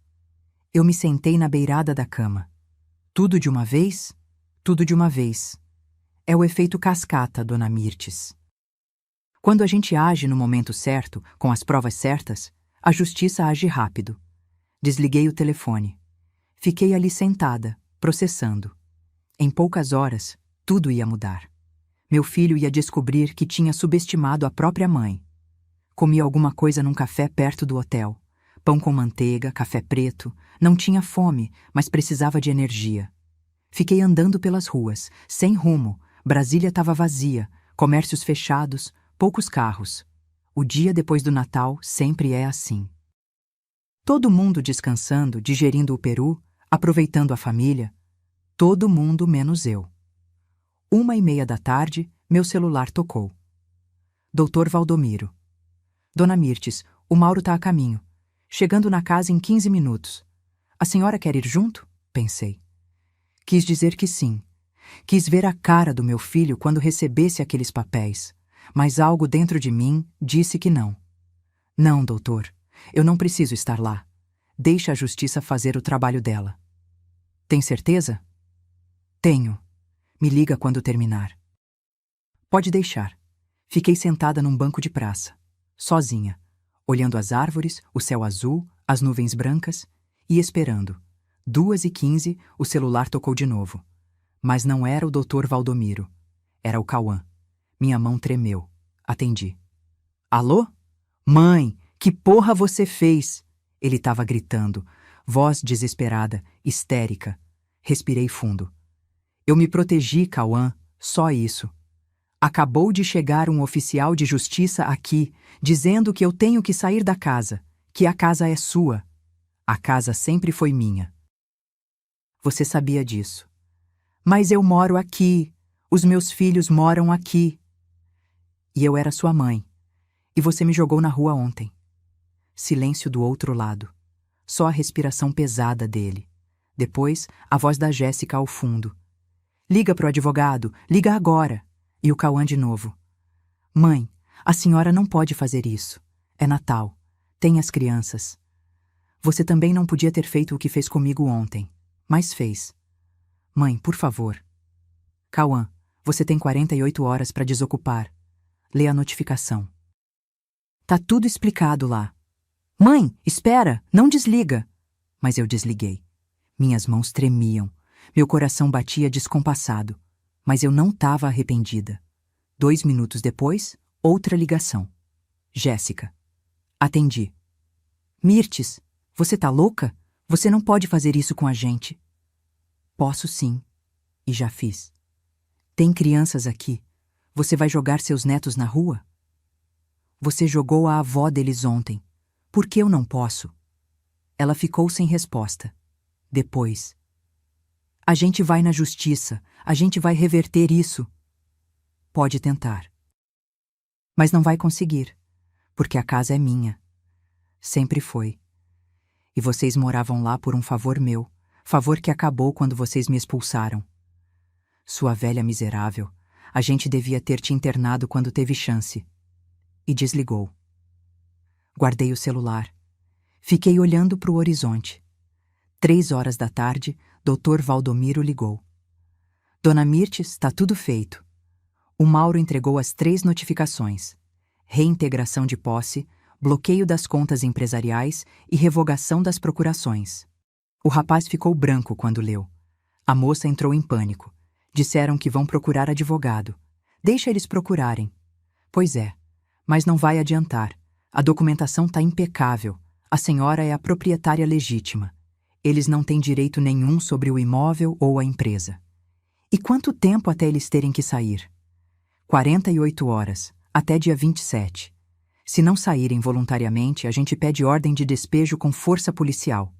Eu me sentei na beirada da cama. Tudo de uma vez? Tudo de uma vez. É o efeito cascata, Dona Mirtes. Quando a gente age no momento certo, com as provas certas, a justiça age rápido. Desliguei o telefone. Fiquei ali sentada, processando. Em poucas horas, tudo ia mudar. Meu filho ia descobrir que tinha subestimado a própria mãe. Comi alguma coisa num café perto do hotel. Pão com manteiga, café preto. Não tinha fome, mas precisava de energia. Fiquei andando pelas ruas, sem rumo. Brasília estava vazia, comércios fechados, poucos carros. O dia depois do Natal sempre é assim. Todo mundo descansando, digerindo o peru, aproveitando a família. Todo mundo menos eu. 1h30, meu celular tocou. Dr. Valdomiro. Dona Mirtes, o Mauro está a caminho. Chegando na casa em 15 minutos. A senhora quer ir junto? Pensei. Quis dizer que sim. Quis ver a cara do meu filho quando recebesse aqueles papéis. Mas algo dentro de mim disse que não. Não, doutor. Eu não preciso estar lá. Deixa a justiça fazer o trabalho dela. Tem certeza? Tenho. Me liga quando terminar. Pode deixar. Fiquei sentada num banco de praça, sozinha, olhando as árvores, o céu azul, as nuvens brancas e esperando. 2h15, o celular tocou de novo. Mas não era o Dr. Valdomiro. Era o Cauã. Minha mão tremeu. Atendi. Alô? Mãe, que porra você fez? Ele estava gritando, voz desesperada, histérica. Respirei fundo. Eu me protegi, Cauã, só isso. Acabou de chegar um oficial de justiça aqui, dizendo que eu tenho que sair da casa, que a casa é sua. A casa sempre foi minha. Você sabia disso. Mas eu moro aqui, os meus filhos moram aqui. E eu era sua mãe, e você me jogou na rua ontem. Silêncio do outro lado. Só a respiração pesada dele. Depois, a voz da Jéssica ao fundo. Liga pro advogado, liga agora. E o Cauã de novo. Mãe, a senhora não pode fazer isso. É Natal. Tem as crianças. Você também não podia ter feito o que fez comigo ontem. Mas fez. Mãe, por favor. Cauã, você tem 48 horas para desocupar. Lê a notificação. Tá tudo explicado lá. Mãe, espera, não desliga. Mas eu desliguei. Minhas mãos tremiam. Meu coração batia descompassado. Mas eu não estava arrependida. 2 minutos depois, outra ligação. Jéssica. Atendi. Mirtes, você tá louca? Você não pode fazer isso com a gente. Posso sim. E já fiz. Tem crianças aqui. Você vai jogar seus netos na rua? Você jogou a avó deles ontem. Por que eu não posso? Ela ficou sem resposta. Depois. A gente vai na justiça. A gente vai reverter isso. Pode tentar. Mas não vai conseguir. Porque a casa é minha. Sempre foi. E vocês moravam lá por um favor meu. Favor que acabou quando vocês me expulsaram. Sua velha miserável, a gente devia ter te internado quando teve chance. E desligou. Guardei o celular. Fiquei olhando para o horizonte. 3 horas da tarde, Dr. Valdomiro ligou. Dona Mirtes, tá tudo feito. O Mauro entregou as 3 notificações: reintegração de posse, bloqueio das contas empresariais e revogação das procurações. O rapaz ficou branco quando leu. A moça entrou em pânico. Disseram que vão procurar advogado. Deixa eles procurarem. Pois é, mas não vai adiantar. A documentação tá impecável. A senhora é a proprietária legítima. Eles não têm direito nenhum sobre o imóvel ou a empresa. E quanto tempo até eles terem que sair? 48 horas, até dia 27. Se não saírem voluntariamente, a gente pede ordem de despejo com força policial.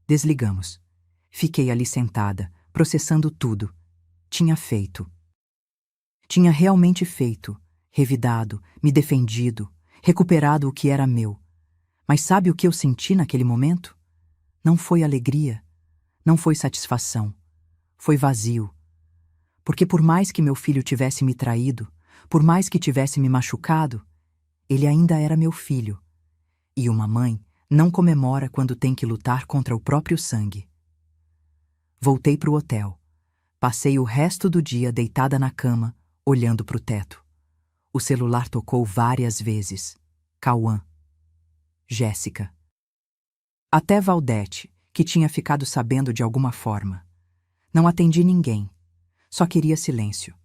Desligamos. Fiquei ali sentada, processando tudo. Tinha feito. Tinha realmente feito, revidado, me defendido, recuperado o que era meu. Mas sabe o que eu senti naquele momento? Não foi alegria, não foi satisfação, foi vazio. Porque por mais que meu filho tivesse me traído, por mais que tivesse me machucado, ele ainda era meu filho. E uma mãe não comemora quando tem que lutar contra o próprio sangue. Voltei para o hotel. Passei o resto do dia deitada na cama, olhando para o teto. O celular tocou várias vezes. Cauã. Jéssica. Até Valdete, que tinha ficado sabendo de alguma forma. Não atendi ninguém. Só queria silêncio.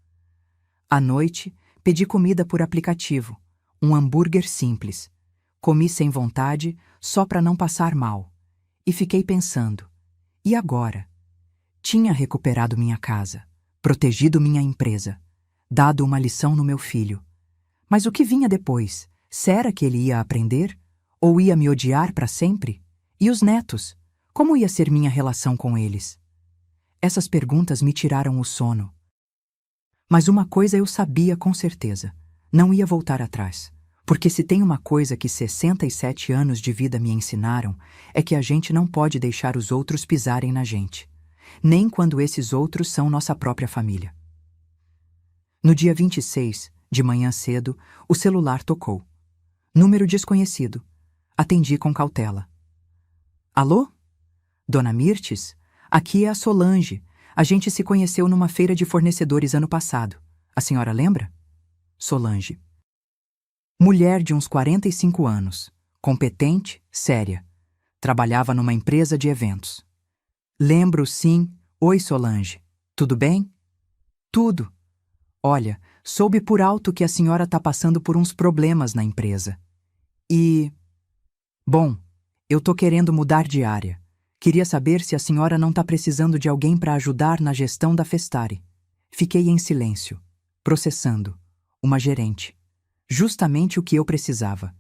À noite, pedi comida por aplicativo. Um hambúrguer simples. Comi sem vontade, só para não passar mal. E fiquei pensando. E agora? Tinha recuperado minha casa, protegido minha empresa, dado uma lição no meu filho. Mas o que vinha depois? Será que ele ia aprender? Ou ia me odiar para sempre? E os netos? Como ia ser minha relação com eles? Essas perguntas me tiraram o sono. Mas uma coisa eu sabia com certeza: não ia voltar atrás. Porque se tem uma coisa que 67 anos de vida me ensinaram, é que a gente não pode deixar os outros pisarem na gente. Nem quando esses outros são nossa própria família. No dia 26, de manhã cedo, o celular tocou. Número desconhecido. Atendi com cautela. Alô? Dona Mirtes? Aqui é a Solange. A gente se conheceu numa feira de fornecedores ano passado. A senhora lembra? Solange. Mulher de uns 45 anos. Competente, séria. Trabalhava numa empresa de eventos. Lembro, sim. Oi, Solange. Tudo bem? Tudo. Olha, soube por alto que a senhora está passando por uns problemas na empresa. Bom, eu tô querendo mudar de área. Queria saber se a senhora não está precisando de alguém para ajudar na gestão da Festare. Fiquei em silêncio, processando. Uma gerente. Justamente o que eu precisava.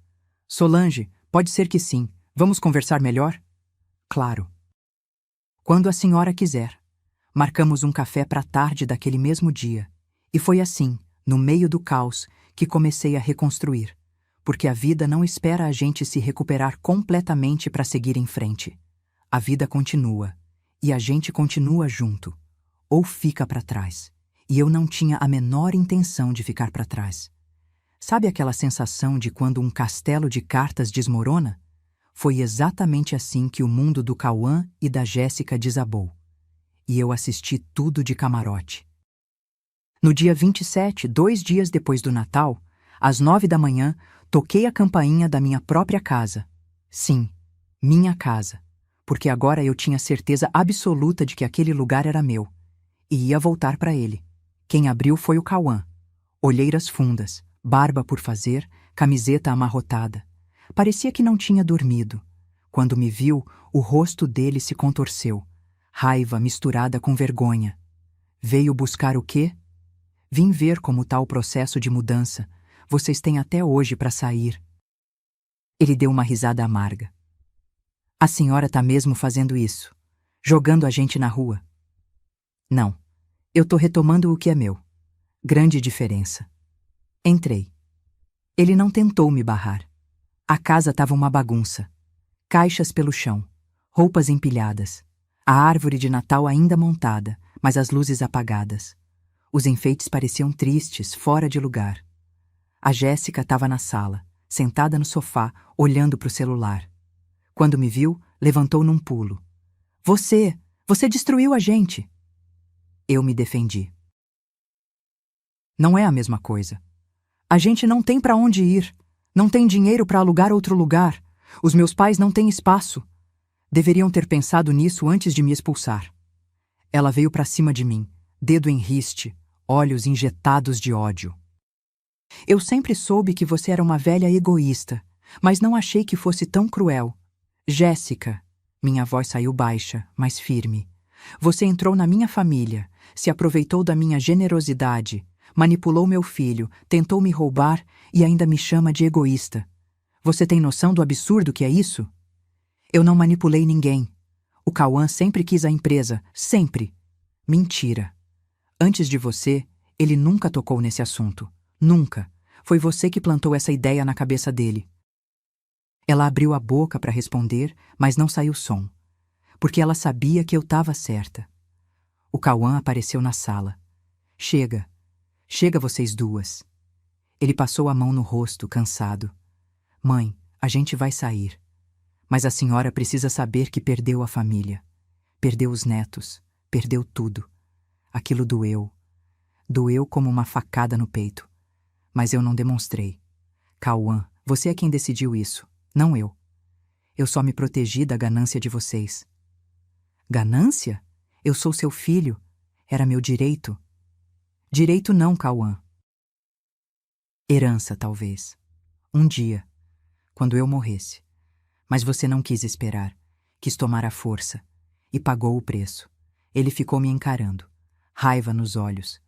Solange, pode ser que sim. Vamos conversar melhor? Claro. Quando a senhora quiser. Marcamos um café para a tarde daquele mesmo dia. E foi assim, no meio do caos, que comecei a reconstruir. Porque a vida não espera a gente se recuperar completamente para seguir em frente. A vida continua. E a gente continua junto. Ou fica para trás. E eu não tinha a menor intenção de ficar para trás. Sabe aquela sensação de quando um castelo de cartas desmorona? Foi exatamente assim que o mundo do Cauã e da Jéssica desabou. E eu assisti tudo de camarote. No dia 27, 2 dias depois do Natal, às 9 da manhã, toquei a campainha da minha própria casa. Sim, minha casa. Porque agora eu tinha certeza absoluta de que aquele lugar era meu. E ia voltar para ele. Quem abriu foi o Cauã. Olheiras fundas, barba por fazer, camiseta amarrotada. Parecia que não tinha dormido. Quando me viu, o rosto dele se contorceu. Raiva misturada com vergonha. Veio buscar o quê? Vim ver como tá o processo de mudança. Vocês têm até hoje para sair. Ele deu uma risada amarga. A senhora tá mesmo fazendo isso? Jogando a gente na rua? Não. Eu tô retomando o que é meu. Grande diferença. Entrei. Ele não tentou me barrar. A casa estava uma bagunça. Caixas pelo chão, roupas empilhadas, a árvore de Natal ainda montada, mas as luzes apagadas, Os enfeites pareciam tristes, fora de lugar. A Jéssica estava na sala, sentada no sofá, olhando para o celular. Quando me viu, levantou num pulo. Você destruiu a gente! Eu me defendi. Não é a mesma coisa. A gente não tem para onde ir. Não tem dinheiro para alugar outro lugar. Os meus pais não têm espaço. Deveriam ter pensado nisso antes de me expulsar. Ela veio para cima de mim, dedo em riste, olhos injetados de ódio. Eu sempre soube que você era uma velha egoísta, mas não achei que fosse tão cruel. Jéssica, minha voz saiu baixa, mas firme. Você entrou na minha família, se aproveitou da minha generosidade, manipulou meu filho, tentou me roubar e ainda me chama de egoísta. Você tem noção do absurdo que é isso? Eu não manipulei ninguém. O Cauã sempre quis a empresa, sempre. Mentira. Antes de você, ele nunca tocou nesse assunto. Nunca. Foi você que plantou essa ideia na cabeça dele. Ela abriu a boca para responder, mas não saiu som, porque ela sabia que eu estava certa. O Cauã apareceu na sala. Chega. Chega vocês duas. Ele passou a mão no rosto, cansado. Mãe, a gente vai sair. Mas a senhora precisa saber que perdeu a família. Perdeu os netos. Perdeu tudo. Aquilo doeu. Doeu como uma facada no peito. Mas eu não demonstrei. Cauã, você é quem decidiu isso, não eu. Eu só me protegi da ganância de vocês. Ganância? Eu sou seu filho. Era meu direito. Direito não, Cauã. Herança, talvez. Um dia, quando eu morresse. Mas você não quis esperar. Quis tomar a força. E pagou o preço. Ele ficou me encarando. Raiva nos olhos.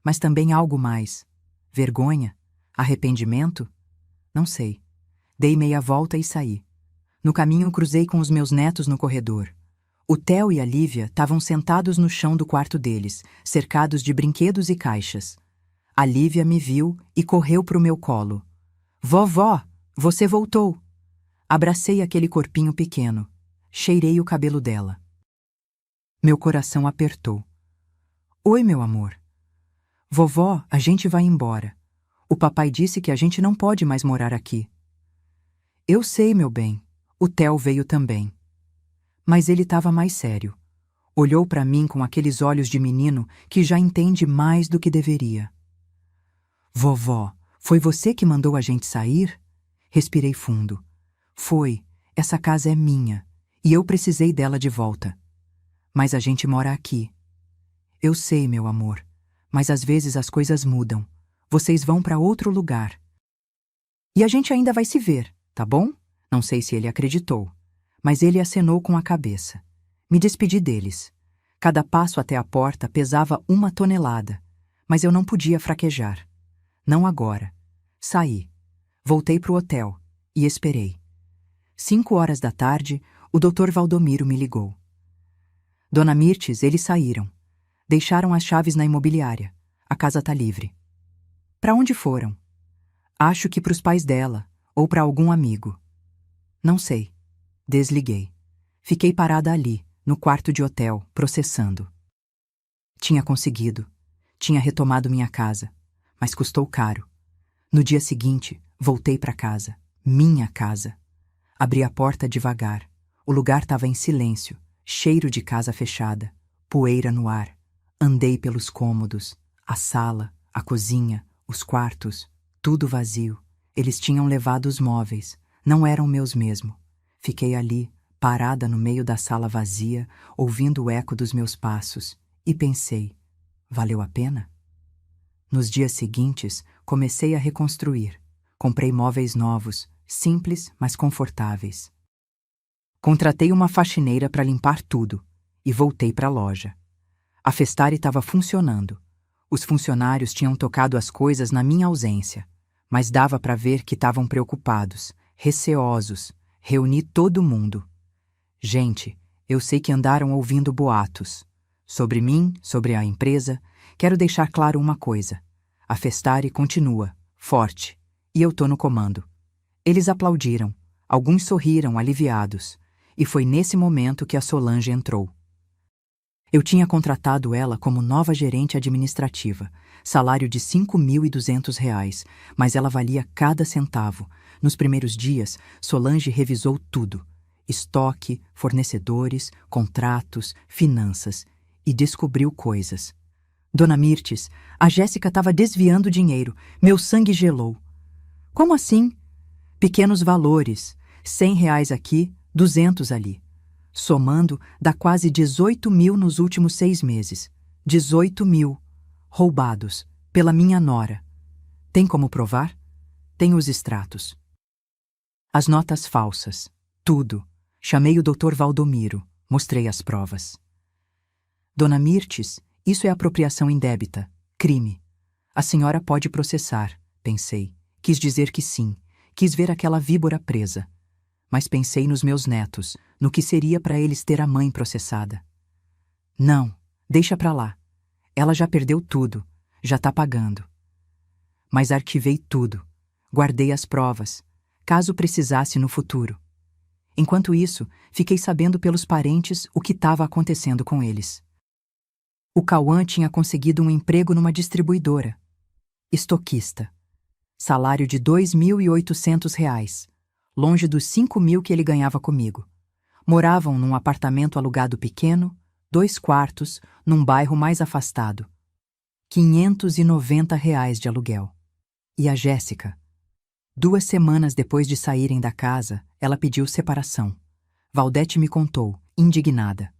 Mas também algo mais. Vergonha? Arrependimento? Não sei. Dei meia volta e saí. No caminho cruzei com os meus netos no corredor. O Theo e a Lívia estavam sentados no chão do quarto deles, cercados de brinquedos e caixas. A Lívia me viu e correu pro meu colo. Vovó, você voltou! Abracei aquele corpinho pequeno. Cheirei o cabelo dela. Meu coração apertou. Oi, meu amor. Vovó, a gente vai embora. O papai disse que a gente não pode mais morar aqui. Eu sei, meu bem. O Theo veio também. Mas ele estava mais sério. Olhou para mim com aqueles olhos de menino que já entende mais do que deveria. Vovó, foi você que mandou a gente sair? Respirei fundo. Foi. Essa casa é minha. E eu precisei dela de volta. Mas a gente mora aqui. Eu sei, meu amor. Mas às vezes as coisas mudam. Vocês vão para outro lugar. E a gente ainda vai se ver, tá bom? Não sei se ele acreditou. Mas ele acenou com a cabeça. Me despedi deles. Cada passo até a porta pesava 1 tonelada. Mas eu não podia fraquejar. Não agora. Saí. Voltei pro hotel. E esperei. 5 horas da tarde, o Dr. Valdomiro me ligou. Dona Mirtes, eles saíram. Deixaram as chaves na imobiliária. A casa tá livre. Para onde foram? Acho que pros pais dela, ou para algum amigo. Não sei. Desliguei. Fiquei parada ali, no quarto de hotel, processando. Tinha conseguido. Tinha retomado minha casa. Mas custou caro. No dia seguinte, voltei para casa. Minha casa. Abri a porta devagar. O lugar estava em silêncio, cheiro de casa fechada, poeira no ar. Andei pelos cômodos, a sala, a cozinha, os quartos, tudo vazio. Eles tinham levado os móveis, não eram meus mesmo. Fiquei ali, parada no meio da sala vazia, ouvindo o eco dos meus passos, e pensei, valeu a pena? Nos dias seguintes, comecei a reconstruir. Comprei móveis novos, simples, mas confortáveis. Contratei uma faxineira para limpar tudo e voltei para a loja. A Festari estava funcionando. Os funcionários tinham tocado as coisas na minha ausência, mas dava para ver que estavam preocupados, receosos. Reuni todo mundo. Gente, eu sei que andaram ouvindo boatos. Sobre mim, sobre a empresa, quero deixar claro uma coisa. A Festari continua, forte, e eu tô no comando. Eles aplaudiram, alguns sorriram aliviados, e foi nesse momento que a Solange entrou. Eu tinha contratado ela como nova gerente administrativa, salário de R$ 5.200, mas ela valia cada centavo. Nos primeiros dias, Solange revisou tudo: estoque, fornecedores, contratos, finanças, e descobriu coisas. Dona Mirtes, a Jéssica estava desviando dinheiro. Meu sangue gelou. Como assim? Pequenos valores, R$ 100 aqui, 200 ali. Somando, dá quase 18 mil nos últimos 6 meses. 18 mil. Roubados. Pela minha nora. Tem como provar? Tem os extratos. As notas falsas. Tudo. Chamei o Dr. Valdomiro. Mostrei as provas. Dona Mirtes, isso é apropriação indébita. Crime. A senhora pode processar, pensei. Quis dizer que sim. Quis ver aquela víbora presa. Mas pensei nos meus netos, no que seria para eles ter a mãe processada. Não, deixa pra lá. Ela já perdeu tudo, já tá pagando. Mas arquivei tudo, guardei as provas, caso precisasse no futuro. Enquanto isso, fiquei sabendo pelos parentes o que estava acontecendo com eles. O Cauã tinha conseguido um emprego numa distribuidora. Estoquista. Salário de R$ 2.800, longe dos 5.000 que ele ganhava comigo. Moravam num apartamento alugado pequeno, 2 quartos, num bairro mais afastado. R$ 590 de aluguel. E a Jéssica? 2 semanas depois de saírem da casa, ela pediu separação. Valdete me contou, indignada.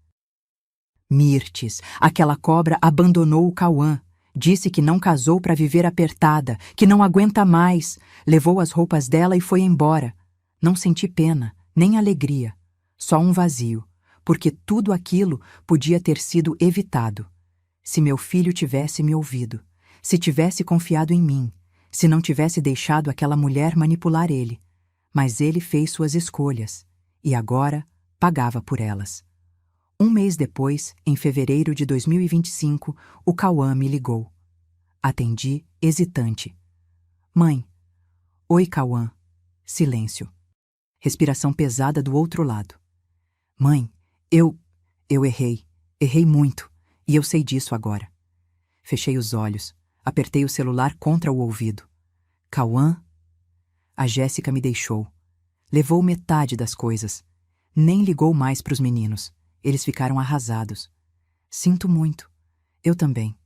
Mirtes, aquela cobra abandonou o Cauã. Disse que não casou para viver apertada, que não aguenta mais. Levou as roupas dela e foi embora. Não senti pena, nem alegria. Só um vazio, porque tudo aquilo podia ter sido evitado. Se meu filho tivesse me ouvido, se tivesse confiado em mim, se não tivesse deixado aquela mulher manipular ele. Mas ele fez suas escolhas, e agora pagava por elas. 1 mês depois, em fevereiro de 2025, o Cauã me ligou. Atendi, hesitante. Mãe. Oi, Cauã. Silêncio. Respiração pesada do outro lado. Mãe, eu errei. Errei muito, e eu sei disso agora. Fechei os olhos, apertei o celular contra o ouvido. Cauã? A Jéssica me deixou. Levou metade das coisas. Nem ligou mais para os meninos. Eles ficaram arrasados. Sinto muito. Eu também.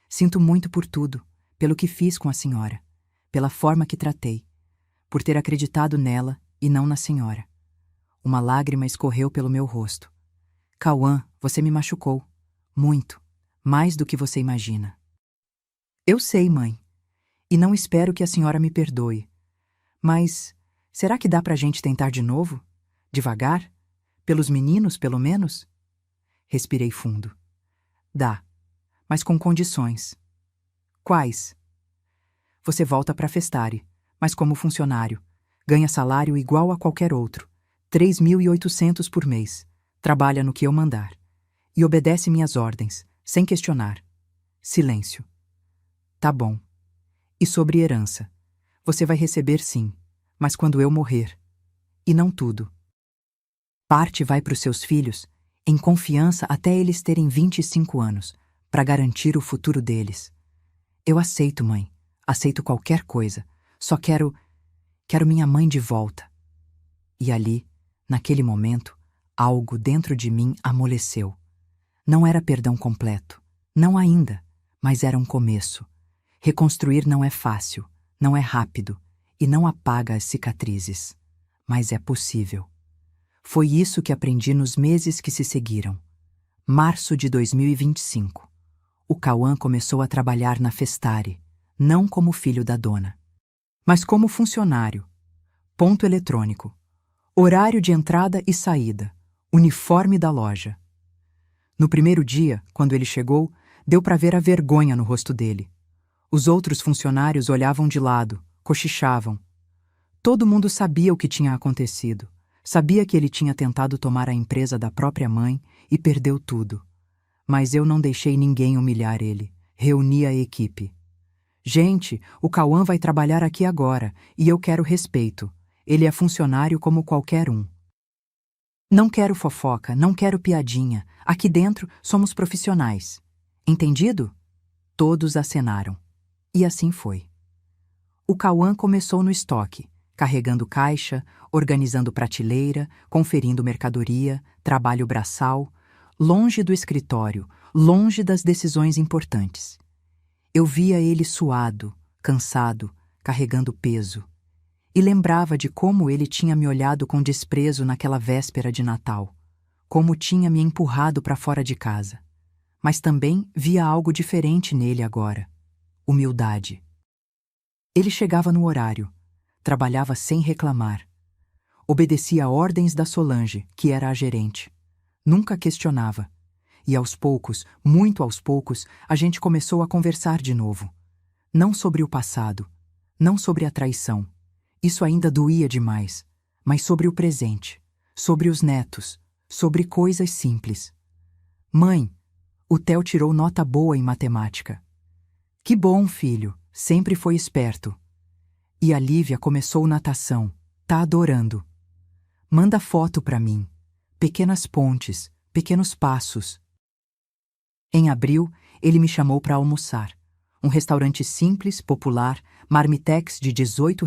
Sinto muito por tudo, pelo que fiz com a senhora, pela forma que tratei, por ter acreditado nela e não na senhora. Uma lágrima escorreu pelo meu rosto. Cauã, você me machucou. Muito. Mais do que você imagina. Eu sei, mãe. E não espero que a senhora me perdoe. Mas será que dá pra gente tentar de novo? Devagar? Pelos meninos, pelo menos? Respirei fundo. Dá, mas com condições. Quais? Você volta para Festare, mas como funcionário. Ganha salário igual a qualquer outro. 3.800 por mês. Trabalha no que eu mandar. E obedece minhas ordens, sem questionar. Silêncio. Tá bom. E sobre herança? Você vai receber sim, mas quando eu morrer. E não tudo. Parte vai para os seus filhos, em confiança até eles terem 25 anos, para garantir o futuro deles. Eu aceito, mãe. Aceito qualquer coisa. Só quero minha mãe de volta. E ali, naquele momento, algo dentro de mim amoleceu. Não era perdão completo. Não ainda, mas era um começo. Reconstruir não é fácil, não é rápido e não apaga as cicatrizes. Mas é possível. Foi isso que aprendi nos meses que se seguiram. Março de 2025. O Cauã começou a trabalhar na Festare, não como filho da dona, mas como funcionário. Ponto eletrônico. Horário de entrada e saída. Uniforme da loja. No primeiro dia, quando ele chegou, deu para ver a vergonha no rosto dele. Os outros funcionários olhavam de lado, cochichavam. Todo mundo sabia o que tinha acontecido. Sabia que ele tinha tentado tomar a empresa da própria mãe e perdeu tudo. Mas eu não deixei ninguém humilhar ele. Reuni a equipe. Gente, o Cauã vai trabalhar aqui agora e eu quero respeito. Ele é funcionário como qualquer um. Não quero fofoca, não quero piadinha. Aqui dentro somos profissionais. Entendido? Todos acenaram. E assim foi. O Cauã começou no estoque, carregando caixa, organizando prateleira, conferindo mercadoria, trabalho braçal, longe do escritório, longe das decisões importantes. Eu via ele suado, cansado, carregando peso, e lembrava de como ele tinha me olhado com desprezo naquela véspera de Natal, como tinha me empurrado para fora de casa. Mas também via algo diferente nele agora: humildade. Ele chegava no horário, trabalhava sem reclamar, obedecia ordens da Solange, que era a gerente. Nunca questionava. E aos poucos, muito aos poucos, a gente começou a conversar de novo. Não sobre o passado, não sobre a traição. Isso ainda doía demais. Mas sobre o presente, sobre os netos, sobre coisas simples. Mãe, o Theo tirou nota boa em matemática. Que bom, filho, sempre foi esperto. E a Lívia começou natação, tá adorando. Manda foto pra mim. Pequenas pontes, pequenos passos. Em abril, ele me chamou para almoçar. Um restaurante simples, popular, marmitex de R$ 18.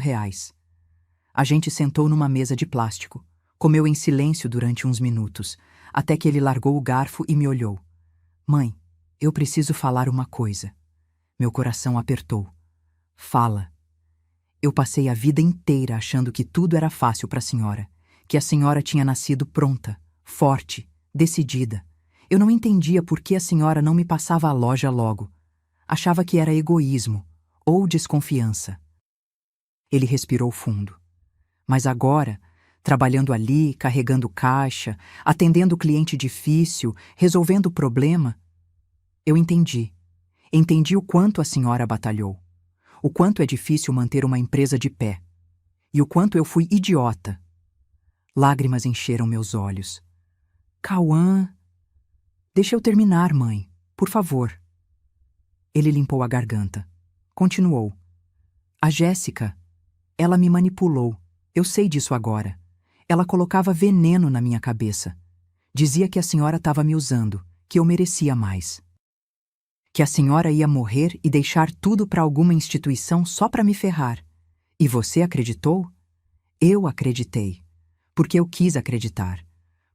A gente sentou numa mesa de plástico. Comeu em silêncio durante uns minutos, até que ele largou o garfo e me olhou. Mãe, eu preciso falar uma coisa. Meu coração apertou. Fala. Eu passei a vida inteira achando que tudo era fácil para a senhora, que a senhora tinha nascido pronta, forte, decidida. Eu não entendia por que a senhora não me passava a loja logo. Achava que era egoísmo ou desconfiança. Ele respirou fundo. Mas agora, trabalhando ali, carregando caixa, atendendo cliente difícil, resolvendo o problema, eu entendi. Entendi o quanto a senhora batalhou. O quanto é difícil manter uma empresa de pé. E o quanto eu fui idiota. Lágrimas encheram meus olhos. Cauã... Deixa eu terminar, mãe. Por favor. Ele limpou a garganta. Continuou. A Jéssica, ela me manipulou. Eu sei disso agora. Ela colocava veneno na minha cabeça. Dizia que a senhora estava me usando, que eu merecia mais. Que a senhora ia morrer e deixar tudo para alguma instituição só para me ferrar. E você acreditou? Eu acreditei. Porque eu quis acreditar.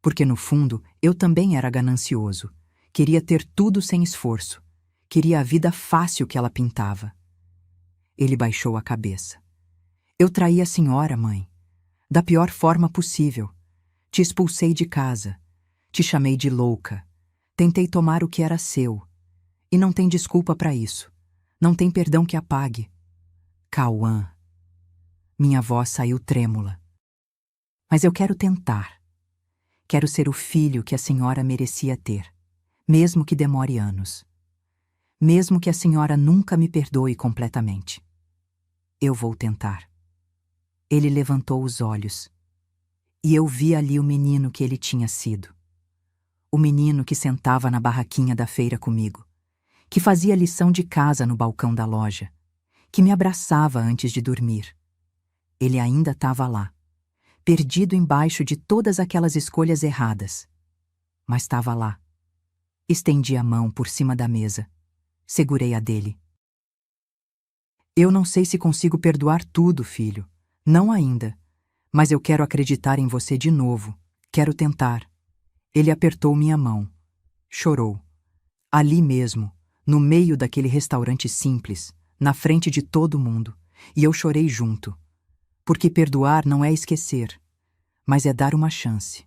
Porque, no fundo, eu também era ganancioso. Queria ter tudo sem esforço. Queria a vida fácil que ela pintava. Ele baixou a cabeça. Eu traí a senhora, mãe. Da pior forma possível. Te expulsei de casa. Te chamei de louca. Tentei tomar o que era seu. E não tem desculpa para isso. Não tem perdão que apague. Cauã. Minha voz saiu trêmula. Mas eu quero tentar. Quero ser o filho que a senhora merecia ter, mesmo que demore anos. Mesmo que a senhora nunca me perdoe completamente. Eu vou tentar. Ele levantou os olhos. E eu vi ali o menino que ele tinha sido. O menino que sentava na barraquinha da feira comigo, que fazia lição de casa no balcão da loja, que me abraçava antes de dormir. Ele ainda estava lá, perdido embaixo de todas aquelas escolhas erradas. Mas estava lá. Estendi a mão por cima da mesa. Segurei a dele. Eu não sei se consigo perdoar tudo, filho. Não ainda. Mas eu quero acreditar em você de novo. Quero tentar. Ele apertou minha mão. Chorou. Ali mesmo, no meio daquele restaurante simples, na frente de todo mundo. E eu chorei junto. Porque perdoar não é esquecer, mas é dar uma chance.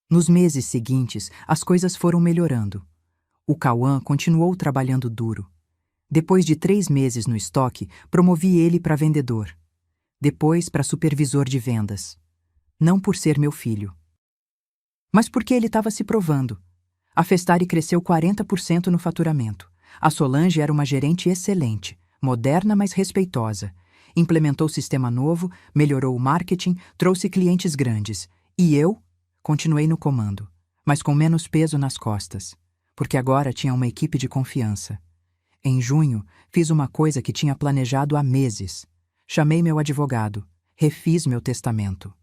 Nos meses seguintes, as coisas foram melhorando. O Cauã continuou trabalhando duro. Depois de 3 meses no estoque, promovi ele para vendedor. Depois para supervisor de vendas. Não por ser meu filho, mas porque ele estava se provando. A Festari cresceu 40% no faturamento. A Solange era uma gerente excelente, moderna, mas respeitosa. Implementou sistema novo, melhorou o marketing, trouxe clientes grandes. E eu continuei no comando, mas com menos peso nas costas, porque agora tinha uma equipe de confiança. Em junho, fiz uma coisa que tinha planejado há meses. Chamei meu advogado, refiz meu testamento.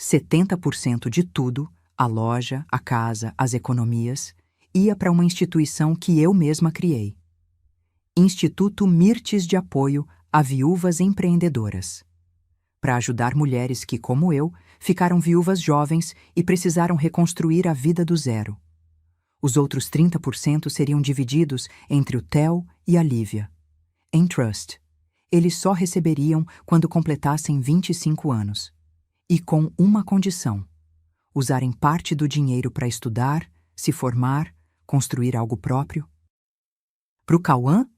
70% de tudo, a loja, a casa, as economias, ia para uma instituição que eu mesma criei. Instituto Mirtes de Apoio a Viúvas Empreendedoras, para ajudar mulheres que, como eu, ficaram viúvas jovens e precisaram reconstruir a vida do zero. Os outros 30% seriam divididos entre o Theo e a Lívia. Em trust. Eles só receberiam quando completassem 25 anos. E com uma condição: usarem parte do dinheiro para estudar, se formar, construir algo próprio. Para o Cauã,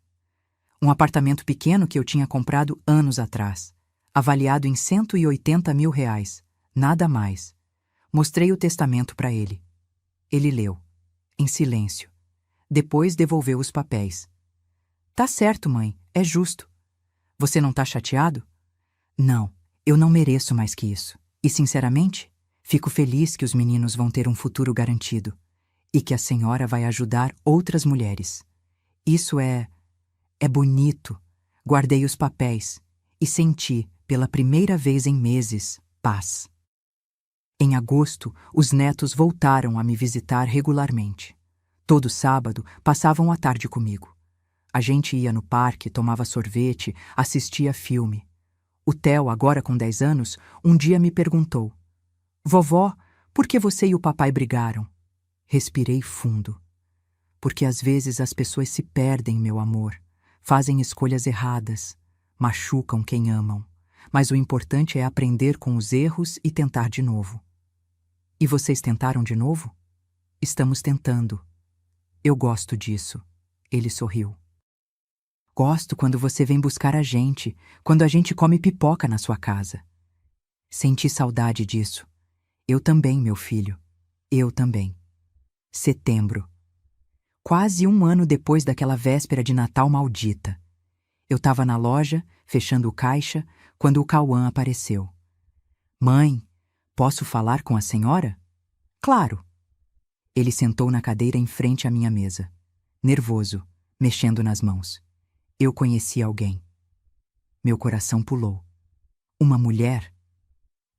um apartamento pequeno que eu tinha comprado anos atrás, avaliado em R$180 mil, nada mais. Mostrei o testamento para ele. Ele leu, em silêncio. Depois devolveu os papéis. Tá certo, mãe, é justo. Você não tá chateado? Não, eu não mereço mais que isso. E, sinceramente, fico feliz que os meninos vão ter um futuro garantido e que a senhora vai ajudar outras mulheres. Isso é bonito. Guardei os papéis e senti, pela primeira vez em meses, paz. Em agosto, os netos voltaram a me visitar regularmente. Todo sábado, passavam a tarde comigo. A gente ia no parque, tomava sorvete, assistia filme. O Theo, agora com 10 anos, um dia me perguntou: Vovó, por que você e o papai brigaram? Respirei fundo. Porque às vezes as pessoas se perdem, meu amor. Fazem escolhas erradas, machucam quem amam, mas o importante é aprender com os erros e tentar de novo. E vocês tentaram de novo? Estamos tentando. Eu gosto disso. Ele sorriu. Gosto quando você vem buscar a gente, quando a gente come pipoca na sua casa. Senti saudade disso. Eu também, meu filho. Eu também. Setembro. Quase um ano depois daquela véspera de Natal maldita. Eu estava na loja, fechando o caixa, quando o Cauã apareceu. Mãe, posso falar com a senhora? Claro. Ele sentou na cadeira em frente à minha mesa, nervoso, mexendo nas mãos. Eu conheci alguém. Meu coração pulou. Uma mulher?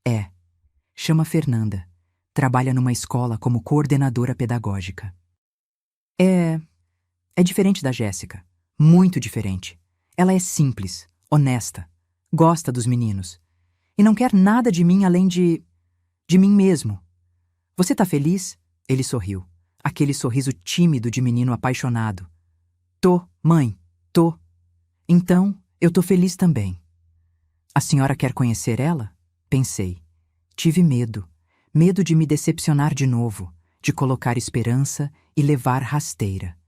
É. Chama Fernanda. Trabalha numa escola como coordenadora pedagógica. É diferente da Jéssica. Muito diferente. Ela é simples, honesta, gosta dos meninos. E não quer nada de mim além de mim mesmo. Você tá feliz? Ele sorriu. Aquele sorriso tímido de menino apaixonado. Tô, mãe, tô. Então, eu tô feliz também. A senhora quer conhecer ela? Pensei. Tive medo. Medo de me decepcionar de novo, de colocar esperança e levar rasteira.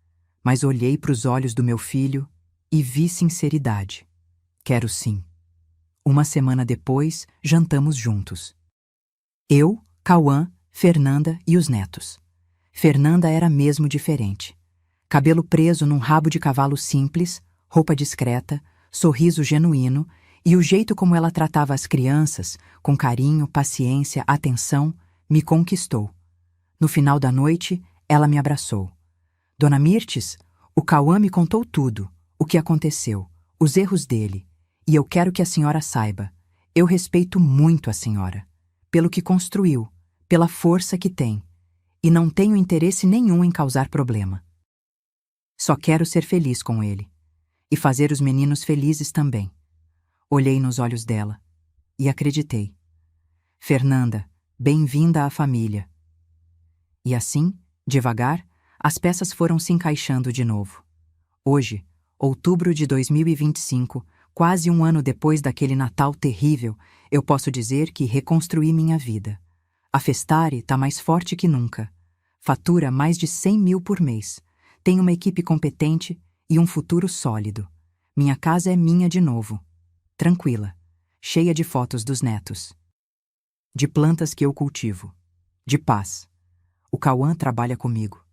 Mas olhei para os olhos do meu filho e vi sinceridade. Quero sim. Uma semana depois, jantamos juntos. Eu, Cauã, Fernanda e os netos. Fernanda era mesmo diferente. Cabelo preso num rabo de cavalo simples, roupa discreta, sorriso genuíno e o jeito como ela tratava as crianças, com carinho, paciência, atenção, me conquistou. No final da noite, ela me abraçou. Dona Mirtes, o Cauã me contou tudo, o que aconteceu, os erros dele, e eu quero que a senhora saiba. Eu respeito muito a senhora, pelo que construiu, pela força que tem, e não tenho interesse nenhum em causar problema. Só quero ser feliz com ele, e fazer os meninos felizes também. Olhei nos olhos dela, e acreditei. Fernanda, bem-vinda à família. E assim, devagar, as peças foram se encaixando de novo. Hoje, outubro de 2025, quase um ano depois daquele Natal terrível, eu posso dizer que reconstruí minha vida. A Festare tá mais forte que nunca. Fatura mais de 100 mil por mês. Tem uma equipe competente e um futuro sólido. Minha casa é minha de novo. Tranquila, cheia de fotos dos netos. De plantas que eu cultivo. De paz. O Cauã trabalha comigo.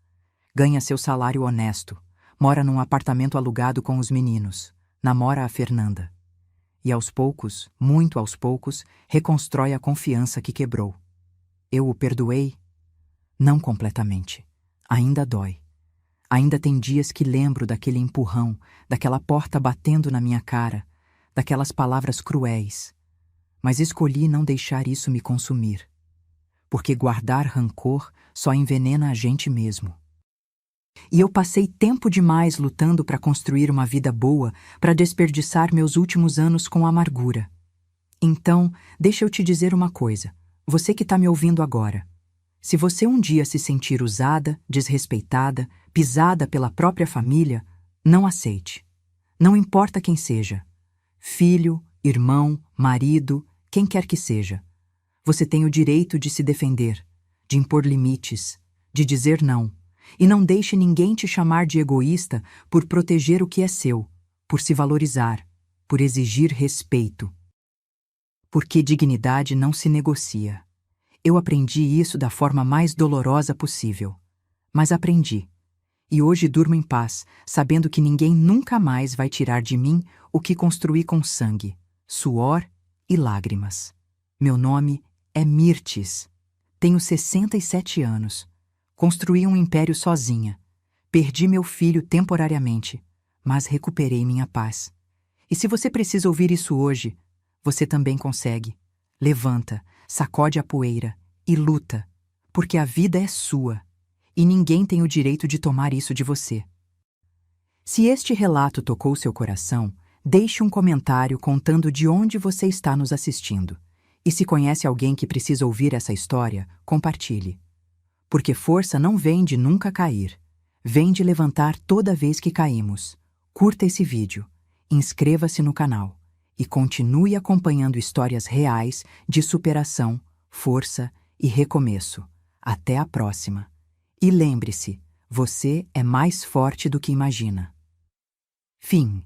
Ganha seu salário honesto. Mora num apartamento alugado com os meninos. Namora a Fernanda. E aos poucos, muito aos poucos, reconstrói a confiança que quebrou. Eu o perdoei? Não completamente. Ainda dói. Ainda tem dias que lembro daquele empurrão, daquela porta batendo na minha cara, daquelas palavras cruéis. Mas escolhi não deixar isso me consumir. porque guardar rancor só envenena a gente mesmo. E eu passei tempo demais lutando para construir uma vida boa, para desperdiçar meus últimos anos com amargura. Então, deixa eu te dizer uma coisa, você que está me ouvindo agora. Se você um dia se sentir usada, desrespeitada, pisada pela própria família, não aceite. Não importa quem seja. Filho, irmão, marido, quem quer que seja. Você tem o direito de se defender, de impor limites, de dizer não. E não deixe ninguém te chamar de egoísta por proteger o que é seu, por se valorizar, por exigir respeito. Porque dignidade não se negocia. Eu aprendi isso da forma mais dolorosa possível. Mas aprendi. E hoje durmo em paz, sabendo que ninguém nunca mais vai tirar de mim o que construí com sangue, suor e lágrimas. Meu nome é Mirtes. Tenho 67 anos. Construí um império sozinha. Perdi meu filho temporariamente, mas recuperei minha paz. E se você precisa ouvir isso hoje, você também consegue. Levanta, sacode a poeira e luta, porque a vida é sua, e ninguém tem o direito de tomar isso de você. Se este relato tocou seu coração, deixe um comentário contando de onde você está nos assistindo. E se conhece alguém que precisa ouvir essa história, compartilhe. Porque força não vem de nunca cair, vem de levantar toda vez que caímos. Curta esse vídeo, inscreva-se no canal e continue acompanhando histórias reais de superação, força e recomeço. Até a próxima. E lembre-se, você é mais forte do que imagina. Fim.